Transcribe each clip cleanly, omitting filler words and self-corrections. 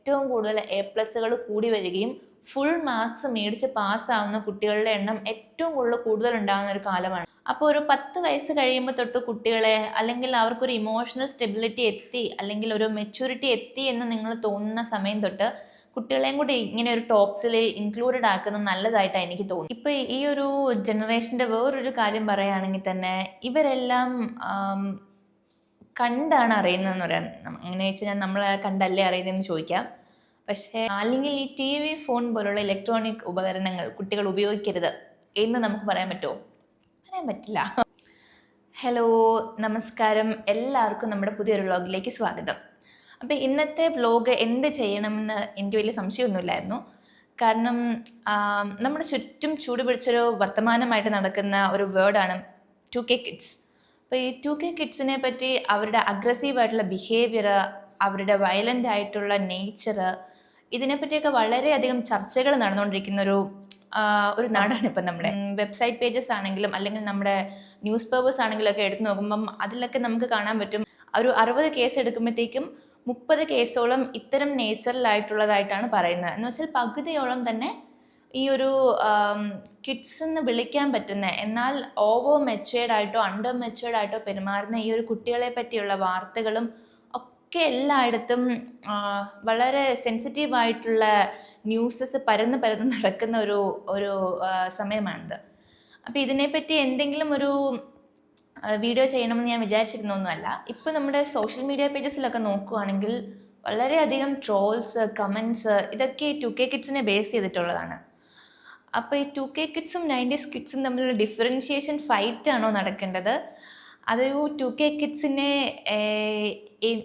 ഏറ്റവും കൂടുതൽ A+കൾ കൂടി വരികയും ഫുൾ മാർക്സ് മേടിച്ച് പാസ്സാവുന്ന കുട്ടികളുടെ എണ്ണം ഏറ്റവും കൂടുതൽ ഉണ്ടാകുന്ന ഒരു കാലമാണ്. അപ്പോൾ ഒരു 10 വയസ്സ് കഴിയുമ്പോൾ തൊട്ട് കുട്ടികളെ, അല്ലെങ്കിൽ അവർക്കൊരു ഇമോഷണൽ സ്റ്റെബിലിറ്റി എത്തി, അല്ലെങ്കിൽ ഒരു മെച്യൂരിറ്റി എത്തി എന്ന് നിങ്ങൾ തോന്നുന്ന സമയം തൊട്ട് കുട്ടികളെയും കൂടി ഇങ്ങനെ ഒരു ടോക്സിൽ ഇൻക്ലൂഡഡ് ആക്കുന്നത് നല്ലതായിട്ടാണ് എനിക്ക് തോന്നുന്നത്. ഇപ്പൊ ഈ ഒരു ജനറേഷന്റെ വേറൊരു കാര്യം പറയുകയാണെങ്കിൽ തന്നെ ഇവരെല്ലാം കണ്ടാണ് അറിയുന്നതെന്ന് പറയാം. അങ്ങനെ വെച്ചാൽ നമ്മൾ കണ്ടല്ലേ അറിയുന്നതെന്ന് ചോദിക്കാം. പക്ഷേ അല്ലെങ്കിൽ ഈ TV, ഫോൺ പോലുള്ള ഇലക്ട്രോണിക് ഉപകരണങ്ങൾ കുട്ടികൾ ഉപയോഗിക്കരുത് എന്ന് നമുക്ക് പറയാൻ പറ്റുമോ? പറയാൻ പറ്റില്ല. ഹലോ, നമസ്കാരം, എല്ലാവർക്കും നമ്മുടെ പുതിയൊരു വ്ലോഗിലേക്ക് സ്വാഗതം. അപ്പം ഇന്നത്തെ വ്ലോഗ് എന്ത് ചെയ്യണമെന്ന് എനിക്ക് വലിയ സംശയമൊന്നുമില്ലായിരുന്നു. കാരണം നമ്മുടെ ചുറ്റും ചൂട് പിടിച്ചൊരു വർത്തമാനമായിട്ട് നടക്കുന്ന ഒരു വേർഡാണ് 2K കിഡ്സ്. അപ്പോൾ ഈ 2K കിഡ്സിനെ പറ്റി അവരുടെ അഗ്രസീവായിട്ടുള്ള ബിഹേവിയർ, അവരുടെ വയലൻ്റ് ആയിട്ടുള്ള നേച്ചർ, ഇതിനെപ്പറ്റിയൊക്കെ വളരെയധികം ചർച്ചകൾ നടന്നുകൊണ്ടിരിക്കുന്ന ഒരു നാടാണ് ഇപ്പം നമ്മുടെ. വെബ്സൈറ്റ് പേജസ് ആണെങ്കിലും അല്ലെങ്കിൽ നമ്മുടെ ന്യൂസ് പേപ്പേഴ്സ് ആണെങ്കിലും ഒക്കെ എടുത്തു നോക്കുമ്പം അതിലൊക്കെ നമുക്ക് കാണാൻ പറ്റും, ഒരു 60 കേസ് എടുക്കുമ്പോഴത്തേക്കും 30 കേസോളം ഇത്തരം നേച്ചറലായിട്ടുള്ളതായിട്ടാണ് പറയുന്നത്. എന്ന് വെച്ചാൽ പകുതിയോളം തന്നെ ഈ ഒരു കിഡ്സ് എന്ന് വിളിക്കാൻ പറ്റുന്ന, എന്നാൽ ഓവർ മെച്വേർഡ് ആയിട്ടോ അണ്ടർ മെച്വേർഡ് ആയിട്ടോ പെരുമാറുന്ന ഈ ഒരു കുട്ടികളെ പറ്റിയുള്ള വാർത്തകളും ഒക്കെ എല്ലായിടത്തും വളരെ സെൻസിറ്റീവായിട്ടുള്ള ന്യൂസസ് പരന്ന് നടക്കുന്ന ഒരു സമയമാണിത്. അപ്പോൾ ഇതിനെപ്പറ്റി എന്തെങ്കിലും ഒരു വീഡിയോ ചെയ്യണമെന്ന് ഞാൻ വിചാരിച്ചിരുന്നൊന്നുമല്ല. ഇപ്പോൾ നമ്മുടെ സോഷ്യൽ മീഡിയ പേജസിലൊക്കെ നോക്കുകയാണെങ്കിൽ വളരെയധികം ട്രോൾസ്, കമൻസ്, ഇതൊക്കെ 2K കിഡ്സിനെ ബേസ് ചെയ്തിട്ടുള്ളതാണ്. അപ്പോൾ ഈ 2K കിഡ്സും 90s കിഡ്സും തമ്മിലുള്ള ഡിഫറൻഷിയേഷൻ ഫൈറ്റാണോ നടക്കേണ്ടത്, അതൊരു 2K കിഡ്സിനെ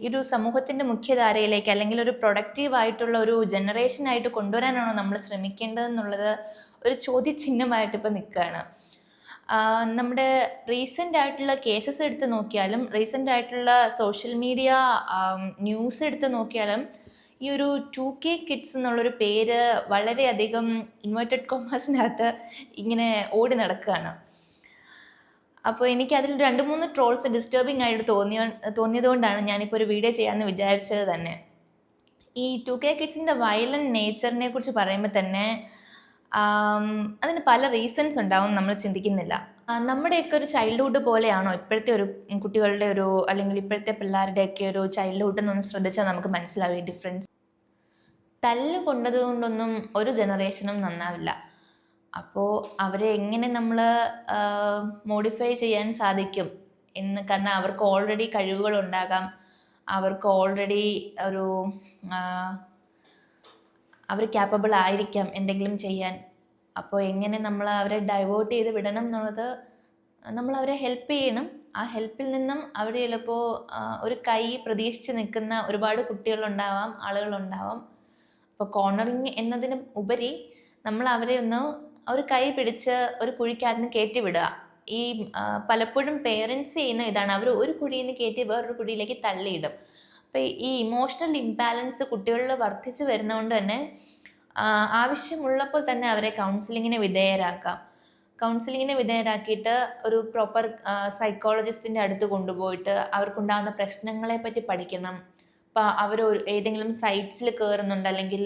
ഒരു സമൂഹത്തിൻ്റെ മുഖ്യധാരയിലേക്ക് അല്ലെങ്കിൽ ഒരു പ്രൊഡക്റ്റീവായിട്ടുള്ള ഒരു ജനറേഷനായിട്ട് കൊണ്ടുവരാനാണോ നമ്മൾ ശ്രമിക്കേണ്ടതെന്നുള്ളത് ഒരു ചോദ്യചിഹ്നമായിട്ട് ഇപ്പോൾ നിൽക്കുകയാണ്. നമ്മുടെ റീസെൻ്റ് ആയിട്ടുള്ള കേസസ് എടുത്ത് നോക്കിയാലും റീസെൻ്റ് ആയിട്ടുള്ള സോഷ്യൽ മീഡിയ ന്യൂസ് എടുത്ത് നോക്കിയാലും ഈ ഒരു 2K കിഡ്സ് എന്നുള്ളൊരു പേര് വളരെയധികം ഇൻവേർട്ടഡ് കോമേഴ്സിനകത്ത് ഇങ്ങനെ ഓടി നടക്കുകയാണ്. അപ്പോൾ എനിക്ക് അതിൽ 2-3 ട്രോൾസ് ഡിസ്റ്റർബിംഗ് ആയിട്ട് തോന്നിയതുകൊണ്ടാണ് ഞാനിപ്പോൾ ഒരു വീഡിയോ ചെയ്യാമെന്ന് വിചാരിച്ചത് തന്നെ. ഈ 2K കിഡ്സിൻ്റെ വയലൻ്റ് നേച്ചറിനെ കുറിച്ച് പറയുമ്പോൾ തന്നെ അതിന് പല റീസൺസ് ഉണ്ടാവും, നമ്മൾ ചിന്തിക്കുന്നില്ല. നമ്മുടെയൊക്കെ ഒരു ചൈൽഡ്ഹുഡ് പോലെയാണോ ഇപ്പോഴത്തെ ഒരു കുട്ടികളുടെ അല്ലെങ്കിൽ ഇപ്പോഴത്തെ പിള്ളേരുടെയൊക്കെ ഒരു ചൈൽഡ്ഹുഡ് എന്നൊന്ന് ശ്രദ്ധിച്ചാൽ നമുക്ക് മനസ്സിലാവും ഈ ഡിഫറൻസ്. തല്ല് കൊണ്ടതുകൊണ്ടൊന്നും ഒരു ജനറേഷനും നന്നാവില്ല. അപ്പോൾ അവരെ എങ്ങനെ നമ്മൾ മോഡിഫൈ ചെയ്യാൻ സാധിക്കും എന്ന്, കാരണം അവർക്ക് ഓൾറെഡി കഴിവുകളുണ്ടാകാം, അവർക്ക് ഓൾറെഡി അവർ ക്യാപ്പബിൾ ആയിരിക്കാം എന്തെങ്കിലും ചെയ്യാൻ. അപ്പോൾ എങ്ങനെ നമ്മൾ അവരെ ഡൈവേർട്ട് ചെയ്ത് വിടണം എന്നുള്ളത്, നമ്മൾ അവരെ ഹെൽപ്പ് ചെയ്യണം. ആ ഹെൽപ്പിൽ നിന്നും അവർ ചിലപ്പോൾ ഒരു കൈ പ്രതീക്ഷിച്ച് നിൽക്കുന്ന ഒരുപാട് കുട്ടികളുണ്ടാവാം, ആളുകളുണ്ടാവാം. അപ്പോൾ കോർണറിങ് എന്നതിന് ഉപരി നമ്മൾ അവരെ ഒരു കൈ പിടിച്ച് ഒരു കുഴിക്കകത്ത് കയറ്റി വിടുക. ഈ പലപ്പോഴും പേരൻസ് ചെയ്യുന്ന ഇതാണ്, അവർ ഒരു കുഴിയിൽ നിന്ന് കയറ്റി വേറൊരു കുഴിയിലേക്ക് തള്ളിയിടും. അപ്പോൾ ഈ ഇമോഷണൽ ഇംബാലൻസ് കുട്ടികളിൽ വർദ്ധിച്ചു വരുന്നതുകൊണ്ട് തന്നെ ആവശ്യമുള്ളപ്പോൾ തന്നെ അവരെ കൗൺസിലിങ്ങിന് വിധേയരാക്കാം. കൗൺസിലിങ്ങിന് വിധേയരാക്കിയിട്ട് ഒരു പ്രോപ്പർ സൈക്കോളജിസ്റ്റിൻ്റെ അടുത്ത് കൊണ്ടുപോയിട്ട് അവർക്കുണ്ടാകുന്ന പ്രശ്നങ്ങളെ പറ്റി പഠിക്കണം. അപ്പോൾ അവർ ഏതെങ്കിലും സൈറ്റ്സിൽ കയറുന്നുണ്ട്, അല്ലെങ്കിൽ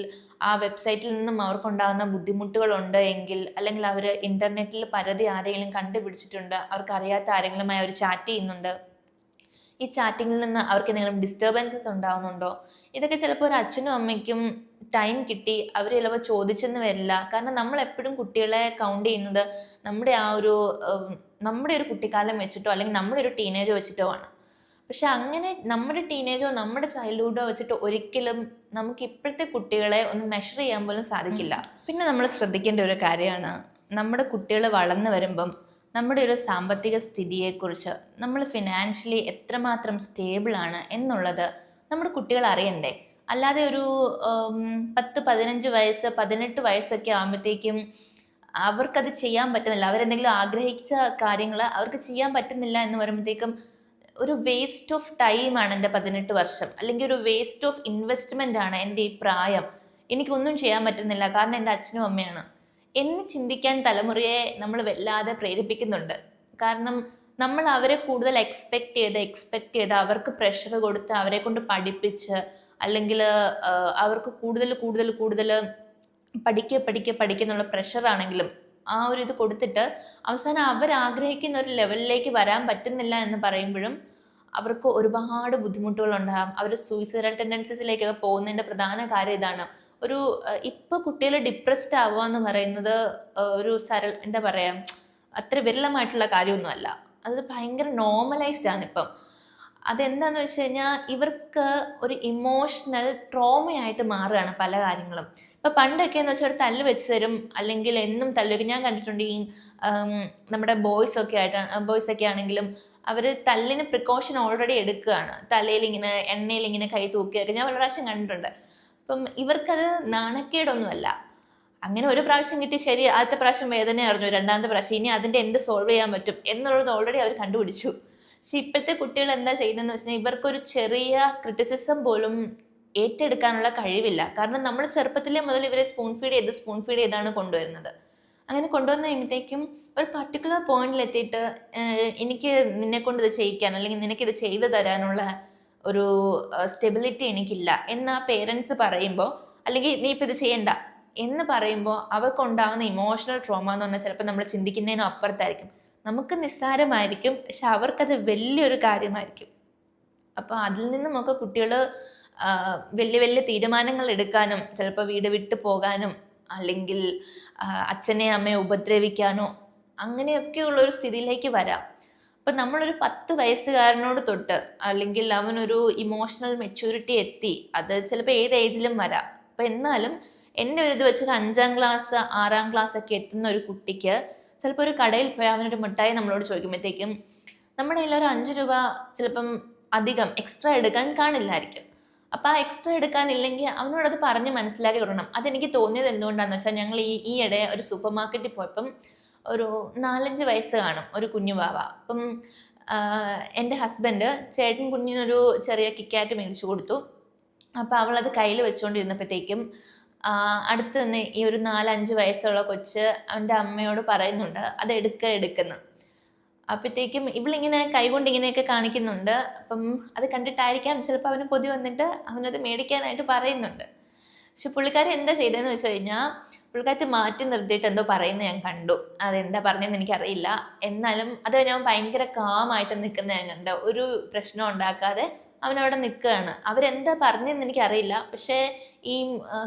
ആ വെബ്സൈറ്റിൽ നിന്നും അവർക്കുണ്ടാകുന്ന ബുദ്ധിമുട്ടുകളുണ്ട് എങ്കിൽ, അല്ലെങ്കിൽ അവർ ഇൻ്റർനെറ്റിൽ പരതി ആരെങ്കിലും കണ്ടുപിടിച്ചിട്ടുണ്ട്, അവർക്കറിയാത്ത ആരെങ്കിലുമായി അവർ ചാറ്റ് ചെയ്യുന്നുണ്ട്, ഈ ചാറ്റിങ്ങിൽ നിന്ന് അവർക്ക് എന്തെങ്കിലും ഡിസ്റ്റർബൻസസ് ഉണ്ടാകുന്നുണ്ടോ, ഇതൊക്കെ ചിലപ്പോൾ ഒരു അച്ഛനും അമ്മയ്ക്കും ടൈം കിട്ടി അവർ ചിലപ്പോൾ ചോദിച്ചെന്ന് വരില്ല. കാരണം നമ്മൾ എപ്പോഴും കുട്ടികളെ കൗണ്ട് ചെയ്യുന്നത് നമ്മുടെ ഒരു കുട്ടിക്കാലം വെച്ചിട്ടോ അല്ലെങ്കിൽ നമ്മുടെ ഒരു ടീനേജ് വെച്ചിട്ടോ ആണ്. പക്ഷെ അങ്ങനെ നമ്മുടെ ടീനേജോ നമ്മുടെ ചൈൽഡ്ഹുഡോ വെച്ചിട്ട് ഒരിക്കലും നമുക്ക് ഇപ്പോഴത്തെ കുട്ടികളെ ഒന്ന് മെഷർ ചെയ്യാൻ പോലും സാധിക്കില്ല. പിന്നെ നമ്മൾ ശ്രദ്ധിക്കേണ്ട ഒരു കാര്യമാണ്, നമ്മുടെ കുട്ടികൾ വളർന്നു വരുമ്പം നമ്മുടെ ഒരു സാമ്പത്തിക സ്ഥിതിയെക്കുറിച്ച്, നമ്മൾ ഫിനാൻഷ്യലി എത്രമാത്രം സ്റ്റേബിളാണ് എന്നുള്ളത് നമ്മുടെ കുട്ടികൾ അറിയണ്ടേ. അല്ലാതെ ഒരു 10-15 വയസ്സ് 18 വയസ്സൊക്കെ ആകുമ്പോഴത്തേക്കും അവർക്കത് ചെയ്യാൻ പറ്റുന്നില്ല, അവരെന്തെങ്കിലും ആഗ്രഹിച്ച കാര്യങ്ങൾ അവർക്ക് ചെയ്യാൻ പറ്റുന്നില്ല എന്ന് പറയുമ്പോഴത്തേക്കും ഒരു വേസ്റ്റ് ഓഫ് ടൈമാണ് എൻ്റെ 18 വർഷം, അല്ലെങ്കിൽ ഒരു വേസ്റ്റ് ഓഫ് ഇൻവെസ്റ്റ്മെൻ്റ് ആണ് എൻ്റെ ഈ പ്രായം, എനിക്കൊന്നും ചെയ്യാൻ പറ്റുന്നില്ല കാരണം എൻ്റെ അച്ഛനും അമ്മയാണ് എന്ന് ചിന്തിക്കാൻ തലമുറയെ നമ്മൾ വല്ലാതെ പ്രേരിപ്പിക്കുന്നുണ്ട്. കാരണം നമ്മൾ അവരെ കൂടുതൽ എക്സ്പെക്റ്റ് ചെയ്ത് അവർക്ക് പ്രഷർ കൊടുത്ത് അവരെ കൊണ്ട് പഠിപ്പിച്ച് അല്ലെങ്കിൽ അവർക്ക് കൂടുതൽ കൂടുതൽ കൂടുതൽ പഠിക്കുന്നുള്ള പ്രഷറാണെങ്കിലും ആ ഒരു ഇത് കൊടുത്തിട്ട് അവസാനം അവരാഗ്രഹിക്കുന്ന ഒരു ലെവലിലേക്ക് വരാൻ പറ്റുന്നില്ല എന്ന് പറയുമ്പോഴും അവർക്ക് ഒരുപാട് ബുദ്ധിമുട്ടുകളുണ്ടാകും. അവർ സൂയിസൈഡൽ ടെൻഡൻസീസിലേക്കൊക്കെ പോകുന്നതിൻ്റെ പ്രധാന കാര്യം ഇതാണ്. ഇപ്പൊ കുട്ടികൾ ഡിപ്രസ്ഡ് ആവുക എന്ന് പറയുന്നത് ഒരു എന്താ പറയാ, അത്ര വിരളമായിട്ടുള്ള കാര്യമൊന്നുമല്ല. അത് ഭയങ്കര നോർമലൈസ്ഡ് ആണ് ഇപ്പം. അതെന്താന്ന് വെച്ച് കഴിഞ്ഞാൽ ഇവർക്ക് ഒരു ഇമോഷണൽ ട്രോമയായിട്ട് മാറുകയാണ് പല കാര്യങ്ങളും. ഇപ്പൊ പണ്ടൊക്കെ എന്ന് വെച്ചാൽ ഒരു തല്ല് വെച്ച് തരും, അല്ലെങ്കിൽ എന്നും തല്ല്. ഞാൻ കണ്ടിട്ടുണ്ട് ഈ നമ്മുടെ ബോയ്സൊക്കെ ആണെങ്കിലും അവർ തല്ലിന് പ്രിക്കോഷൻ ഓൾറെഡി എടുക്കുകയാണ്. തലയിൽ ഇങ്ങനെ എണ്ണയിൽ ഇങ്ങനെ കൈ തൂക്കിയൊക്കെ ഞാൻ വളരെ പ്രാവശ്യം കണ്ടിട്ടുണ്ട്. അപ്പം ഇവർക്കത് നാണക്കേടൊന്നുമല്ല. അങ്ങനെ ഒരു പ്രാവശ്യം കിട്ടി, ശരി, ആദ്യത്തെ പ്രാവശ്യം വേദന അറിഞ്ഞു, രണ്ടാമത്തെ പ്രാവശ്യം ഇനി അതിൻ്റെ എന്ത് സോൾവ് ചെയ്യാൻ പറ്റും എന്നുള്ളത് ഓൾറെഡി അവർ കണ്ടുപിടിച്ചു. പക്ഷെ ഇപ്പോഴത്തെ കുട്ടികൾ എന്താ ചെയ്യുന്നതെന്ന് വെച്ചാൽ ഇവർക്കൊരു ചെറിയ ക്രിറ്റിസിസം പോലും ഏറ്റെടുക്കാനുള്ള കഴിവില്ല. കാരണം നമ്മൾ ചെറുപ്പത്തിലെ മുതൽ ഇവരെ സ്പൂൺ ഫീഡ് ചെയ്താണ് കൊണ്ടുവരുന്നത്. അങ്ങനെ കൊണ്ടുവന്ന കഴിയുമ്പോഴത്തേക്കും ഒരു പർട്ടിക്കുലർ പോയിന്റിലെത്തിയിട്ട് എനിക്ക് നിന്നെ കൊണ്ട് ഇത് ചെയ്യിക്കാൻ അല്ലെങ്കിൽ നിനക്കിത് ചെയ്തു തരാനുള്ള ഒരു സ്റ്റെബിലിറ്റി എനിക്കില്ല എന്ന് ആ പേരൻസ് പറയുമ്പോൾ, അല്ലെങ്കിൽ നീ ഇപ്പം ഇത് ചെയ്യണ്ട എന്ന് പറയുമ്പോൾ അവർക്കുണ്ടാകുന്ന ഇമോഷണൽ ട്രോമ എന്ന് പറഞ്ഞാൽ ചിലപ്പോൾ നമ്മൾ ചിന്തിക്കുന്നതിനും അപ്പുറത്തായിരിക്കും. നമുക്ക് നിസ്സാരമായിരിക്കും, പക്ഷെ അവർക്കത് വലിയൊരു കാര്യമായിരിക്കും. അപ്പോൾ അതിൽ നിന്നുമൊക്കെ കുട്ടികൾ വലിയ വലിയ തീരുമാനങ്ങൾ എടുക്കാനും ചിലപ്പോൾ വീട് വിട്ടു പോകാനും അല്ലെങ്കിൽ അച്ഛനെ അമ്മയെ ഉപദ്രവിക്കാനോ അങ്ങനെയൊക്കെയുള്ളൊരു സ്ഥിതിയിലേക്ക് വരാം. അപ്പം നമ്മളൊരു 10 വയസ്സുകാരനോട് തൊട്ട് അല്ലെങ്കിൽ അവനൊരു ഇമോഷണൽ മെച്യൂരിറ്റി എത്തി, അത് ചിലപ്പോൾ ഏത് ഏജിലും വരാം. അപ്പം എന്നാലും എൻ്റെ ഒരു ഇത് വെച്ചൊരു 5ാം ക്ലാസ് 6ാം ക്ലാസ് ഒക്കെ എത്തുന്ന ഒരു കുട്ടിക്ക് ചിലപ്പോൾ ഒരു കടയിൽ പോയി അവനൊരു മിഠായി നമ്മളോട് ചോദിക്കുമ്പോഴത്തേക്കും നമ്മുടെ കയ്യിൽ ഒരു 5 രൂപ ചിലപ്പം അധികം എക്സ്ട്രാ എടുക്കാൻ കാണില്ലായിരിക്കും. അപ്പം ആ എക്സ്ട്രാ എടുക്കാനില്ലെങ്കിൽ അവനോടത് പറഞ്ഞ് മനസ്സിലാക്കി കൊടുക്കണം. അതെനിക്ക് തോന്നിയത് എന്തുകൊണ്ടാണെന്ന് വെച്ചാൽ ഞങ്ങൾ ഈയിടെ ഒരു സൂപ്പർ മാർക്കറ്റിൽ പോയപ്പം ഒരു 4-5 വയസ്സ് കാണും ഒരു കുഞ്ഞു വാവ. അപ്പം എൻ്റെ ഹസ്ബൻഡ് ചേട്ടൻ കുഞ്ഞിനൊരു ചെറിയ കിക്കാറ്റ് മേടിച്ചു കൊടുത്തു. അപ്പം അവളത് കയ്യിൽ വെച്ചുകൊണ്ടിരുന്നപ്പോഴത്തേക്കും അടുത്ത് നിന്ന് ഈ ഒരു 4-5 വയസ്സുള്ള കൊച്ച് അവൻ്റെ അമ്മയോട് പറയുന്നുണ്ട് അത് എടുക്കുന്നു. അപ്പോഴത്തേക്കും ഇവളിങ്ങനെ കൈകൊണ്ട് ഇങ്ങനെയൊക്കെ കാണിക്കുന്നുണ്ട്. അപ്പം അത് കണ്ടിട്ടായിരിക്കാം ചിലപ്പോൾ അവന് കൊതി വന്നിട്ട് അവനത് മേടിക്കാനായിട്ട് പറയുന്നുണ്ട്. പക്ഷെ പുള്ളിക്കാരി എന്താ ചെയ്തതെന്ന് വെച്ച് കഴിഞ്ഞാൽ പുള്ളിക്കാരത്തി മാറ്റി നിർത്തിയിട്ട് എന്തോ പറയുന്നത് ഞാൻ കണ്ടു. അതെന്താ പറഞ്ഞതെന്ന് എനിക്കറിയില്ല. എന്നാലും അത് ഞാൻ ഭയങ്കര കാമായിട്ട് നിൽക്കുന്ന ഞാൻ കണ്ട, ഒരു പ്രശ്നം ഉണ്ടാക്കാതെ അവനവിടെ നിൽക്കുകയാണ്. അവരെന്താ പറഞ്ഞതെന്ന് എനിക്കറിയില്ല. പക്ഷേ ഈ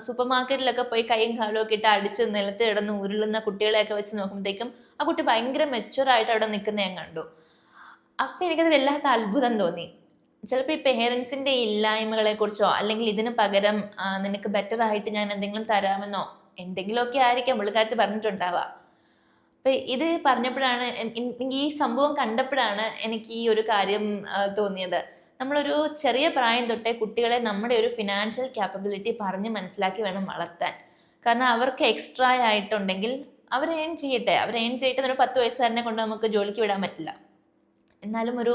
സൂപ്പർ മാർക്കറ്റിലൊക്കെ പോയി കൈയും കാലും ഒക്കെ ഇട്ട് അടിച്ച് നിലത്ത് കിടന്ന് ഉരുളുന്ന കുട്ടികളെയൊക്കെ വെച്ച് നോക്കുമ്പോഴത്തേക്കും ആ കുട്ടി ഭയങ്കര മെച്ചുവറായിട്ട് അവിടെ നിൽക്കുന്ന ഞാൻ കണ്ടു. അപ്പം എനിക്കത് വല്ലാത്ത അത്ഭുതം തോന്നി. ചിലപ്പോൾ ഈ പേരൻസിൻ്റെ ഇല്ലായ്മകളെ കുറിച്ചോ അല്ലെങ്കിൽ ഇതിന് പകരം നിനക്ക് ബെറ്റർ ആയിട്ട് ഞാൻ എന്തെങ്കിലും തരാമെന്നോ എന്തെങ്കിലുമൊക്കെ ആയിരിക്കാം പുള്ളിക്കാരത്തി പറഞ്ഞിട്ടുണ്ടാവുക. അപ്പം ഇത് പറഞ്ഞപ്പോഴാണ് ഈ സംഭവം കണ്ടപ്പോഴാണ് എനിക്ക് ഈ ഒരു കാര്യം തോന്നിയത്. നമ്മളൊരു ചെറിയ പ്രായം തൊട്ടേ കുട്ടികളെ നമ്മുടെ ഒരു ഫിനാൻഷ്യൽ ക്യാപ്പബിലിറ്റി പറഞ്ഞ് മനസ്സിലാക്കി വേണം വളർത്താൻ. കാരണം അവർക്ക് എക്സ്ട്രാ ആയിട്ടുണ്ടെങ്കിൽ അവർ ഏൺ ചെയ്യട്ടെ ഒരു 10 വയസ്സുകാരനെ കൊണ്ട് നമുക്ക് ജോലിക്ക് വിടാൻ പറ്റില്ല. എന്നാലും ഒരു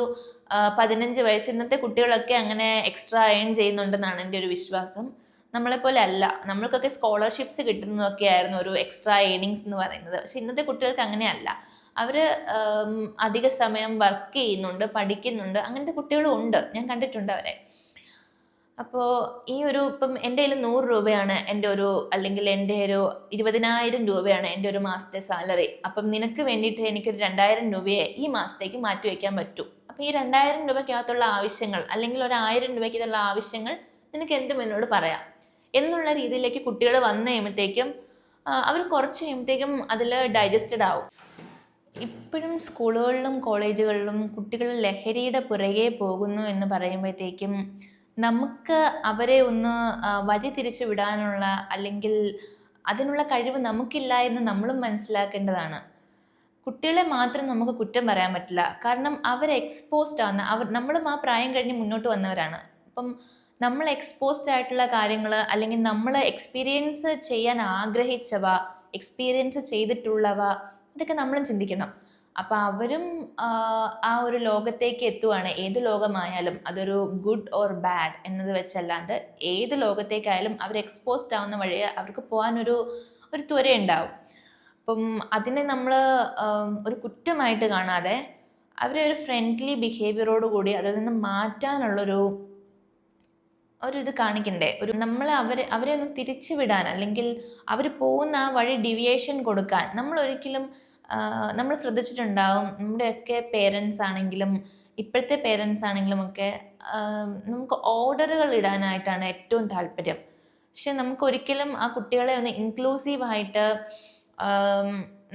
15 വയസ്സ് ഇന്നത്തെ കുട്ടികളൊക്കെ അങ്ങനെ എക്സ്ട്രാ ഏൺ ചെയ്യുന്നുണ്ടെന്നാണ് എൻ്റെ ഒരു വിശ്വാസം. നമ്മളെപ്പോലെ അല്ല, നമ്മൾക്കൊക്കെ സ്കോളർഷിപ്സ് കിട്ടുന്നതൊക്കെ ആയിരുന്നു ഒരു എക്സ്ട്രാ ഏണിങ്സ് എന്ന് പറയുന്നത്. പക്ഷെ ഇന്നത്തെ കുട്ടികൾക്ക് അങ്ങനെയല്ല. അവർ അധിക സമയം വർക്ക് ചെയ്യുന്നുണ്ട്, പഠിക്കുന്നുണ്ട്. അങ്ങനത്തെ കുട്ടികളും ഉണ്ട്, ഞാൻ കണ്ടിട്ടുണ്ട് അവരെ. അപ്പോൾ ഇപ്പം എൻ്റെ കയ്യിൽ 100 രൂപയാണ് എൻ്റെ അല്ലെങ്കിൽ എൻ്റെ ഒരു 20,000 രൂപയാണ് എൻ്റെ ഒരു മാസത്തെ സാലറി. അപ്പം നിനക്ക് വേണ്ടിയിട്ട് എനിക്കൊരു 2,000 രൂപയെ ഈ മാസത്തേക്ക് മാറ്റി വയ്ക്കാൻ പറ്റൂ. അപ്പം ഈ 2,000 രൂപയ്ക്കകത്തുള്ള ആവശ്യങ്ങൾ അല്ലെങ്കിൽ ഒരു 1,000 രൂപയ്ക്കുള്ള ആവശ്യങ്ങൾ നിനക്ക് എന്തും എന്നോട് പറയാം എന്നുള്ള രീതിയിലേക്ക് കുട്ടികൾ വന്നു കഴിയുമ്പോഴത്തേക്കും അവർ കുറച്ച് കഴിയുമ്പോഴത്തേക്കും അതിൽ ഡൈജസ്റ്റഡ് ആവും. ഇപ്പോഴും സ്കൂളുകളിലും കോളേജുകളിലും കുട്ടികൾ ലഹരിയുടെ പുറകെ പോകുന്നു എന്ന് പറയുമ്പോഴത്തേക്കും നമുക്ക് അവരെ ഒന്ന് വഴി തിരിച്ചു വിടാനുള്ള അല്ലെങ്കിൽ അതിനുള്ള കഴിവ് നമുക്കില്ല എന്ന് നമ്മളും മനസ്സിലാക്കേണ്ടതാണ്. കുട്ടികളെ മാത്രം നമുക്ക് കുറ്റം പറയാൻ പറ്റില്ല. കാരണം അവർ എക്സ്പോസ്ഡ് ആണ്. നമ്മളും ആ പ്രായം കഴിഞ്ഞ് മുന്നോട്ട് വന്നവരാണ്. അപ്പം നമ്മൾ എക്സ്പോസ്ഡ് ആയിട്ടുള്ള കാര്യങ്ങൾ അല്ലെങ്കിൽ നമ്മൾ എക്സ്പീരിയൻസ് ചെയ്യാൻ ആഗ്രഹിച്ചവ, എക്സ്പീരിയൻസ് ചെയ്തിട്ടുള്ളവ, ഇതൊക്കെ നമ്മളും ചിന്തിക്കണം. അപ്പം അവരും ആ ഒരു ലോകത്തേക്ക് എത്തുവാണ്. ഏത് ലോകമായാലും അതൊരു ഗുഡ് ഓർ ബാഡ് എന്നത് വെച്ചല്ലാണ്ട് ഏത് ലോകത്തേക്കായാലും അവർ എക്സ്പോസ്ഡ് ആവുന്ന വഴി അവർക്ക് പോകാനൊരു ത്വരയുണ്ടാവും. അപ്പം അതിനെ നമ്മൾ ഒരു കുറ്റമായിട്ട് കാണാതെ അവരെ ഒരു ഫ്രണ്ട്ലി ബിഹേവിയറോട് കൂടി അതിൽ നിന്ന് മാറ്റാനുള്ളൊരു ഒരു ഇത് കാണിക്കണ്ടേ, ഒരു നമ്മൾ അവരെ ഒന്ന് തിരിച്ചു വിടാൻ, അല്ലെങ്കിൽ അവർ പോകുന്ന ആ വഴി ഡീവിയേഷൻ കൊടുക്കാൻ നമ്മൾ ഒരിക്കലും നമ്മൾ ശ്രദ്ധിച്ചിട്ടുണ്ടാവും. നമ്മുടെയൊക്കെ പേരൻസ് ആണെങ്കിലും ഇപ്പോഴത്തെ പേരൻസ് ആണെങ്കിലും ഒക്കെ നമുക്ക് ഓർഡറുകൾ ഇടാനായിട്ടാണ് ഏറ്റവും താല്പര്യം. പക്ഷെ നമുക്ക് ഒരിക്കലും ആ കുട്ടികളെ ഒന്ന് ഇൻക്ലൂസീവായിട്ട്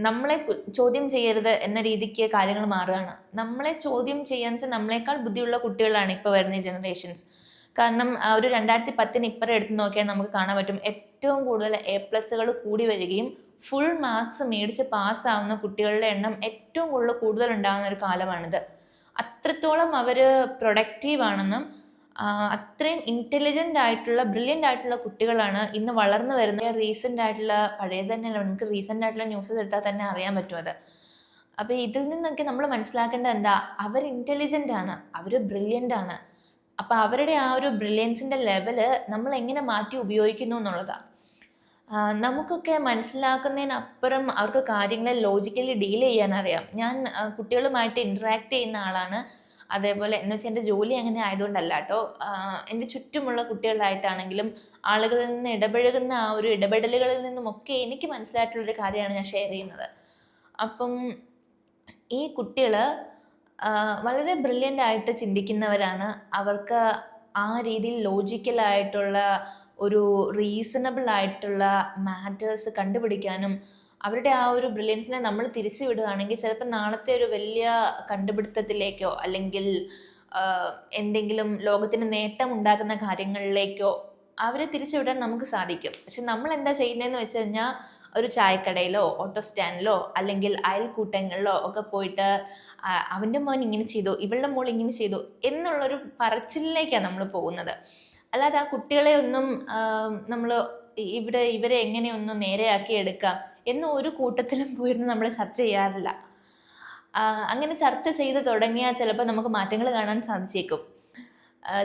നമ്മളെ ചോദ്യം ചെയ്യരുത് എന്ന രീതിക്ക് കാര്യങ്ങൾ മാറുകയാണ്. നമ്മളെ ചോദ്യം ചെയ്യാന്ന് വെച്ചാൽ നമ്മളെക്കാൾ ബുദ്ധിയുള്ള കുട്ടികളാണ് ഇപ്പോൾ വരുന്ന ജനറേഷൻസ്. കാരണം ഒരു 2010 ഇപ്പുറം എടുത്ത് നോക്കിയാൽ നമുക്ക് കാണാൻ പറ്റും ഏറ്റവും കൂടുതൽ A+കൾ കൂടി വരികയും ഫുൾ മാർക്സ് മേടിച്ച് പാസ്സാവുന്ന കുട്ടികളുടെ എണ്ണം ഏറ്റവും കൂടുതൽ ഉണ്ടാകുന്ന ഒരു കാലമാണിത്. അത്രത്തോളം അവർ പ്രൊഡക്റ്റീവ് ആണെന്നും അത്രയും ഇൻ്റലിജൻ്റ് ആയിട്ടുള്ള ബ്രില്യൻ്റ് ആയിട്ടുള്ള കുട്ടികളാണ് ഇന്ന് വളർന്നു വരുന്ന. റീസെൻ്റ് ആയിട്ടുള്ള പഴയത് തന്നെയല്ല, നമുക്ക് റീസെൻ്റ് ആയിട്ടുള്ള ന്യൂസസ് എടുത്താൽ തന്നെ അറിയാൻ പറ്റും അത്. അപ്പോൾ ഇതിൽ നിന്നൊക്കെ നമ്മൾ മനസ്സിലാക്കേണ്ടത് എന്താ, അവർ ഇൻ്റലിജൻ്റ് ആണ്, അവർ ബ്രില്യൻ്റ് ആണ്. അപ്പം അവരുടെ ആ ഒരു ബ്രില്യൻസിൻ്റെ ലെവല് നമ്മൾ എങ്ങനെ മാറ്റി ഉപയോഗിക്കുന്നു എന്നുള്ളതാണ്. നമുക്കൊക്കെ മനസ്സിലാക്കുന്നതിനപ്പുറം അവർക്ക് കാര്യങ്ങളെ ലോജിക്കലി ഡീൽ ചെയ്യാൻ അറിയാം. ഞാൻ കുട്ടികളുമായിട്ട് ഇൻട്രാക്ട് ചെയ്യുന്ന ആളാണ്. അതേപോലെ എന്ന് വെച്ചാൽ എൻ്റെ ജോലി അങ്ങനെ ആയതുകൊണ്ടല്ല കേട്ടോ, എൻ്റെ ചുറ്റുമുള്ള കുട്ടികളായിട്ടാണെങ്കിലും ആളുകളിൽ നിന്ന് ഇടപഴകുന്ന ആ ഒരു ഇടപെടലുകളിൽ നിന്നുമൊക്കെ എനിക്ക് മനസ്സിലായിട്ടുള്ളൊരു കാര്യമാണ് ഞാൻ ഷെയർ ചെയ്യുന്നത്. അപ്പം ഈ കുട്ടികൾ വളരെ ബ്രില്യൻ്റ് ആയിട്ട് ചിന്തിക്കുന്നവരാണ്. അവർക്ക് ആ രീതിയിൽ ലോജിക്കലായിട്ടുള്ള ഒരു റീസണബിൾ ആയിട്ടുള്ള മാറ്റേഴ്സ് കണ്ടുപിടിക്കാനും അവരുടെ ആ ഒരു ബ്രില്യൻസിനെ നമ്മൾ തിരിച്ചു വിടുകയാണെങ്കിൽ ചിലപ്പോൾ നാളത്തെ ഒരു വലിയ കണ്ടുപിടുത്തത്തിലേക്കോ അല്ലെങ്കിൽ എന്തെങ്കിലും ലോകത്തിന് നേട്ടം ഉണ്ടാക്കുന്ന കാര്യങ്ങളിലേക്കോ അവരെ തിരിച്ചു വിടാൻ നമുക്ക് സാധിക്കും. പക്ഷെ നമ്മൾ എന്താ ചെയ്യുന്നതെന്ന് വെച്ച് കഴിഞ്ഞാൽ ഒരു ചായക്കടയിലോ ഓട്ടോ സ്റ്റാൻഡിലോ അല്ലെങ്കിൽ അയൽക്കൂട്ടങ്ങളിലോ ഒക്കെ പോയിട്ട് അവൻ്റെ മോൻ ഇങ്ങനെ ചെയ്തു, ഇവളുടെ മോൾ ഇങ്ങനെ ചെയ്തു എന്നുള്ളൊരു പറച്ചിലേക്കാണ് നമ്മൾ പോകുന്നത്. അല്ലാതെ ആ കുട്ടികളെ ഒന്നും നമ്മൾ ഇവരെ എങ്ങനെയൊന്നും നേരെയാക്കി എടുക്കാം എന്ന് ഒരു കൂട്ടത്തിലും പോയിരുന്ന് നമ്മൾ ചർച്ച ചെയ്യാറില്ല. അങ്ങനെ ചർച്ച ചെയ്ത് തുടങ്ങിയാൽ ചിലപ്പോൾ നമുക്ക് മാറ്റങ്ങൾ കാണാൻ സാധിച്ചേക്കും.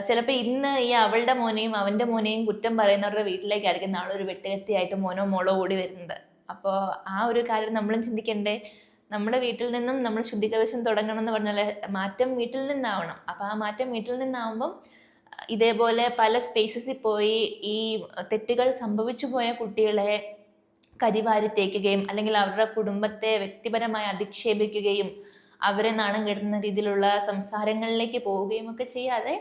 ചിലപ്പോൾ ഇന്ന് ഈ അവളുടെ മോനെയും അവൻ്റെ മോനെയും കുറ്റം പറയുന്നവരുടെ വീട്ടിലേക്കായിരിക്കും നാളെ ഒരു വെട്ടുകത്തിയായിട്ട് മോനോ മോളോ ഓടി വരുന്നത്. അപ്പോൾ ആ ഒരു കാര്യം നമ്മളും ചിന്തിക്കണ്ടേ. നമ്മുടെ വീട്ടിൽ നിന്നും നമ്മൾ ശുദ്ധികവശം തുടങ്ങണം എന്ന് പറഞ്ഞാൽ മാറ്റം വീട്ടിൽ നിന്നാവണം. അപ്പോൾ ആ മാറ്റം വീട്ടിൽ നിന്നാവുമ്പം ഇതേപോലെ പല സ്പേസസിൽ പോയി ഈ തെറ്റുകൾ സംഭവിച്ചു പോയ കുട്ടികളെ കരിവാരി തേക്കുകയും അല്ലെങ്കിൽ അവരുടെ കുടുംബത്തെ വ്യക്തിപരമായി അധിക്ഷേപിക്കുകയും അവരെ നാണം കെടുത്തുന്ന രീതിയിലുള്ള സംസാരങ്ങളിലേക്ക് പോവുകയും ഒക്കെ ചെയ്യാതെ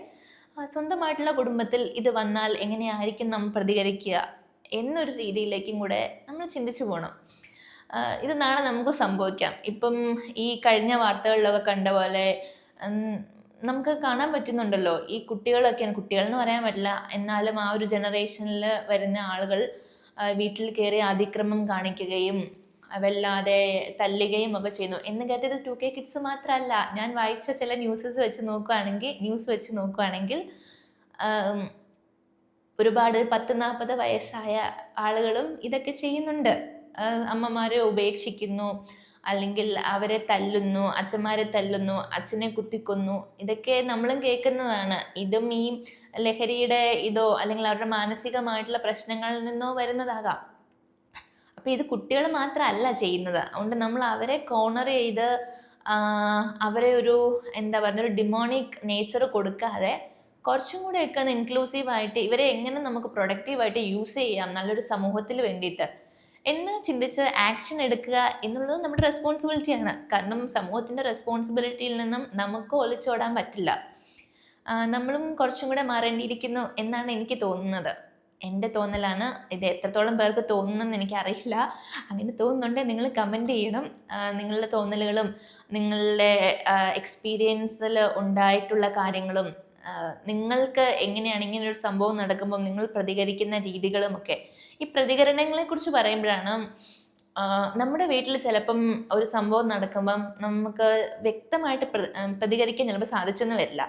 സ്വന്തമായിട്ടുള്ള കുടുംബത്തിൽ ഇത് വന്നാൽ എങ്ങനെയായിരിക്കും നമ്മൾ പ്രതികരിക്കുക എന്നൊരു രീതിയിലേക്കും കൂടെ നമ്മൾ ചിന്തിച്ചു പോകണം. ഇത് നാളെ നമുക്ക് സംഭവിക്കാം. ഇപ്പം ഈ കഴിഞ്ഞ വാർത്തകളിലൊക്കെ കണ്ട പോലെ നമുക്ക് കാണാൻ പറ്റുന്നുണ്ടല്ലോ, ഈ കുട്ടികളൊക്കെയാണ്, കുട്ടികളെന്ന് പറയാൻ പറ്റില്ല, എന്നാലും ആ ഒരു ജനറേഷനിൽ വരുന്ന ആളുകൾ വീട്ടിൽ കയറി അതിക്രമം കാണിക്കുകയും വല്ലാതെ തല്ലുകയും ഒക്കെ ചെയ്യുന്നു. എന്ന് കേട്ടത് 2K കിഡ്സ് മാത്രമല്ല, ഞാൻ വായിച്ച ചില ന്യൂസ് വെച്ച് നോക്കുകയാണെങ്കിൽ ഒരുപാട് 10-40 വയസ്സായ ആളുകളും ഇതൊക്കെ ചെയ്യുന്നുണ്ട്. അമ്മമാരെ ഉപേക്ഷിക്കുന്നു, അല്ലെങ്കിൽ അവരെ തല്ലുന്നു, അച്ഛന്മാരെ തല്ലുന്നു, അച്ഛനെ കുത്തിക്കൊന്നു. ഇതൊക്കെ നമ്മളും കേൾക്കുന്നതാണ്. ഇതും ഈ ലഹരിയുടെ ഇതോ അല്ലെങ്കിൽ അവരുടെ മാനസികമായിട്ടുള്ള പ്രശ്നങ്ങളിൽ നിന്നോ വരുന്നതാകാം. അപ്പം ഇത് കുട്ടികൾ മാത്രമല്ല ചെയ്യുന്നത്. അതുകൊണ്ട് നമ്മൾ അവരെ കോർണർ ചെയ്ത് അവരെ ഒരു എന്താ പറയുക, ഒരു ഡിമോണിക് നേച്ചർ കൊടുക്കാതെ കുറച്ചും കൂടെയൊക്കെ ഒന്ന് ഇൻക്ലൂസീവായിട്ട് ഇവരെ എങ്ങനെ നമുക്ക് പ്രൊഡക്റ്റീവായിട്ട് യൂസ് ചെയ്യാം നല്ലൊരു സമൂഹത്തിൽ വേണ്ടിയിട്ട് എന്ന് ചിന്തിച്ച് ആക്ഷൻ എടുക്കുക എന്നുള്ളത് നമ്മുടെ റെസ്പോൺസിബിലിറ്റിയാണ്. കാരണം സമൂഹത്തിൻ്റെ റെസ്പോൺസിബിലിറ്റിയിൽ നിന്നും നമുക്ക് ഒളിച്ചോടാൻ പറ്റില്ല. നമ്മളും കുറച്ചും കൂടെ മാറേണ്ടിയിരിക്കുന്നു എന്നാണ് എനിക്ക് തോന്നുന്നത്. എൻ്റെ തോന്നലാണ്. ഇത് എത്രത്തോളം പേർക്ക് തോന്നുന്നെന്ന് എനിക്കറിയില്ല. അങ്ങനെ തോന്നുന്നുണ്ടെങ്കിൽ നിങ്ങൾ കമൻറ്റ് ചെയ്യണം. നിങ്ങളുടെ തോന്നലുകളും നിങ്ങളുടെ എക്സ്പീരിയൻസിൽ ഉണ്ടായിട്ടുള്ള കാര്യങ്ങളും നിങ്ങൾക്ക് എങ്ങനെയാണ് ഇങ്ങനൊരു സംഭവം നടക്കുമ്പം നിങ്ങൾ പ്രതികരിക്കുന്ന രീതികളുമൊക്കെ. ഈ പ്രതികരണങ്ങളെക്കുറിച്ച് പറയുമ്പോഴാണ് നമ്മുടെ വീട്ടിൽ ചിലപ്പം ഒരു സംഭവം നടക്കുമ്പം നമുക്ക് വ്യക്തമായിട്ട് പ്രതികരിക്കാൻ ചിലപ്പോൾ സാധിച്ചെന്ന് വരില്ല.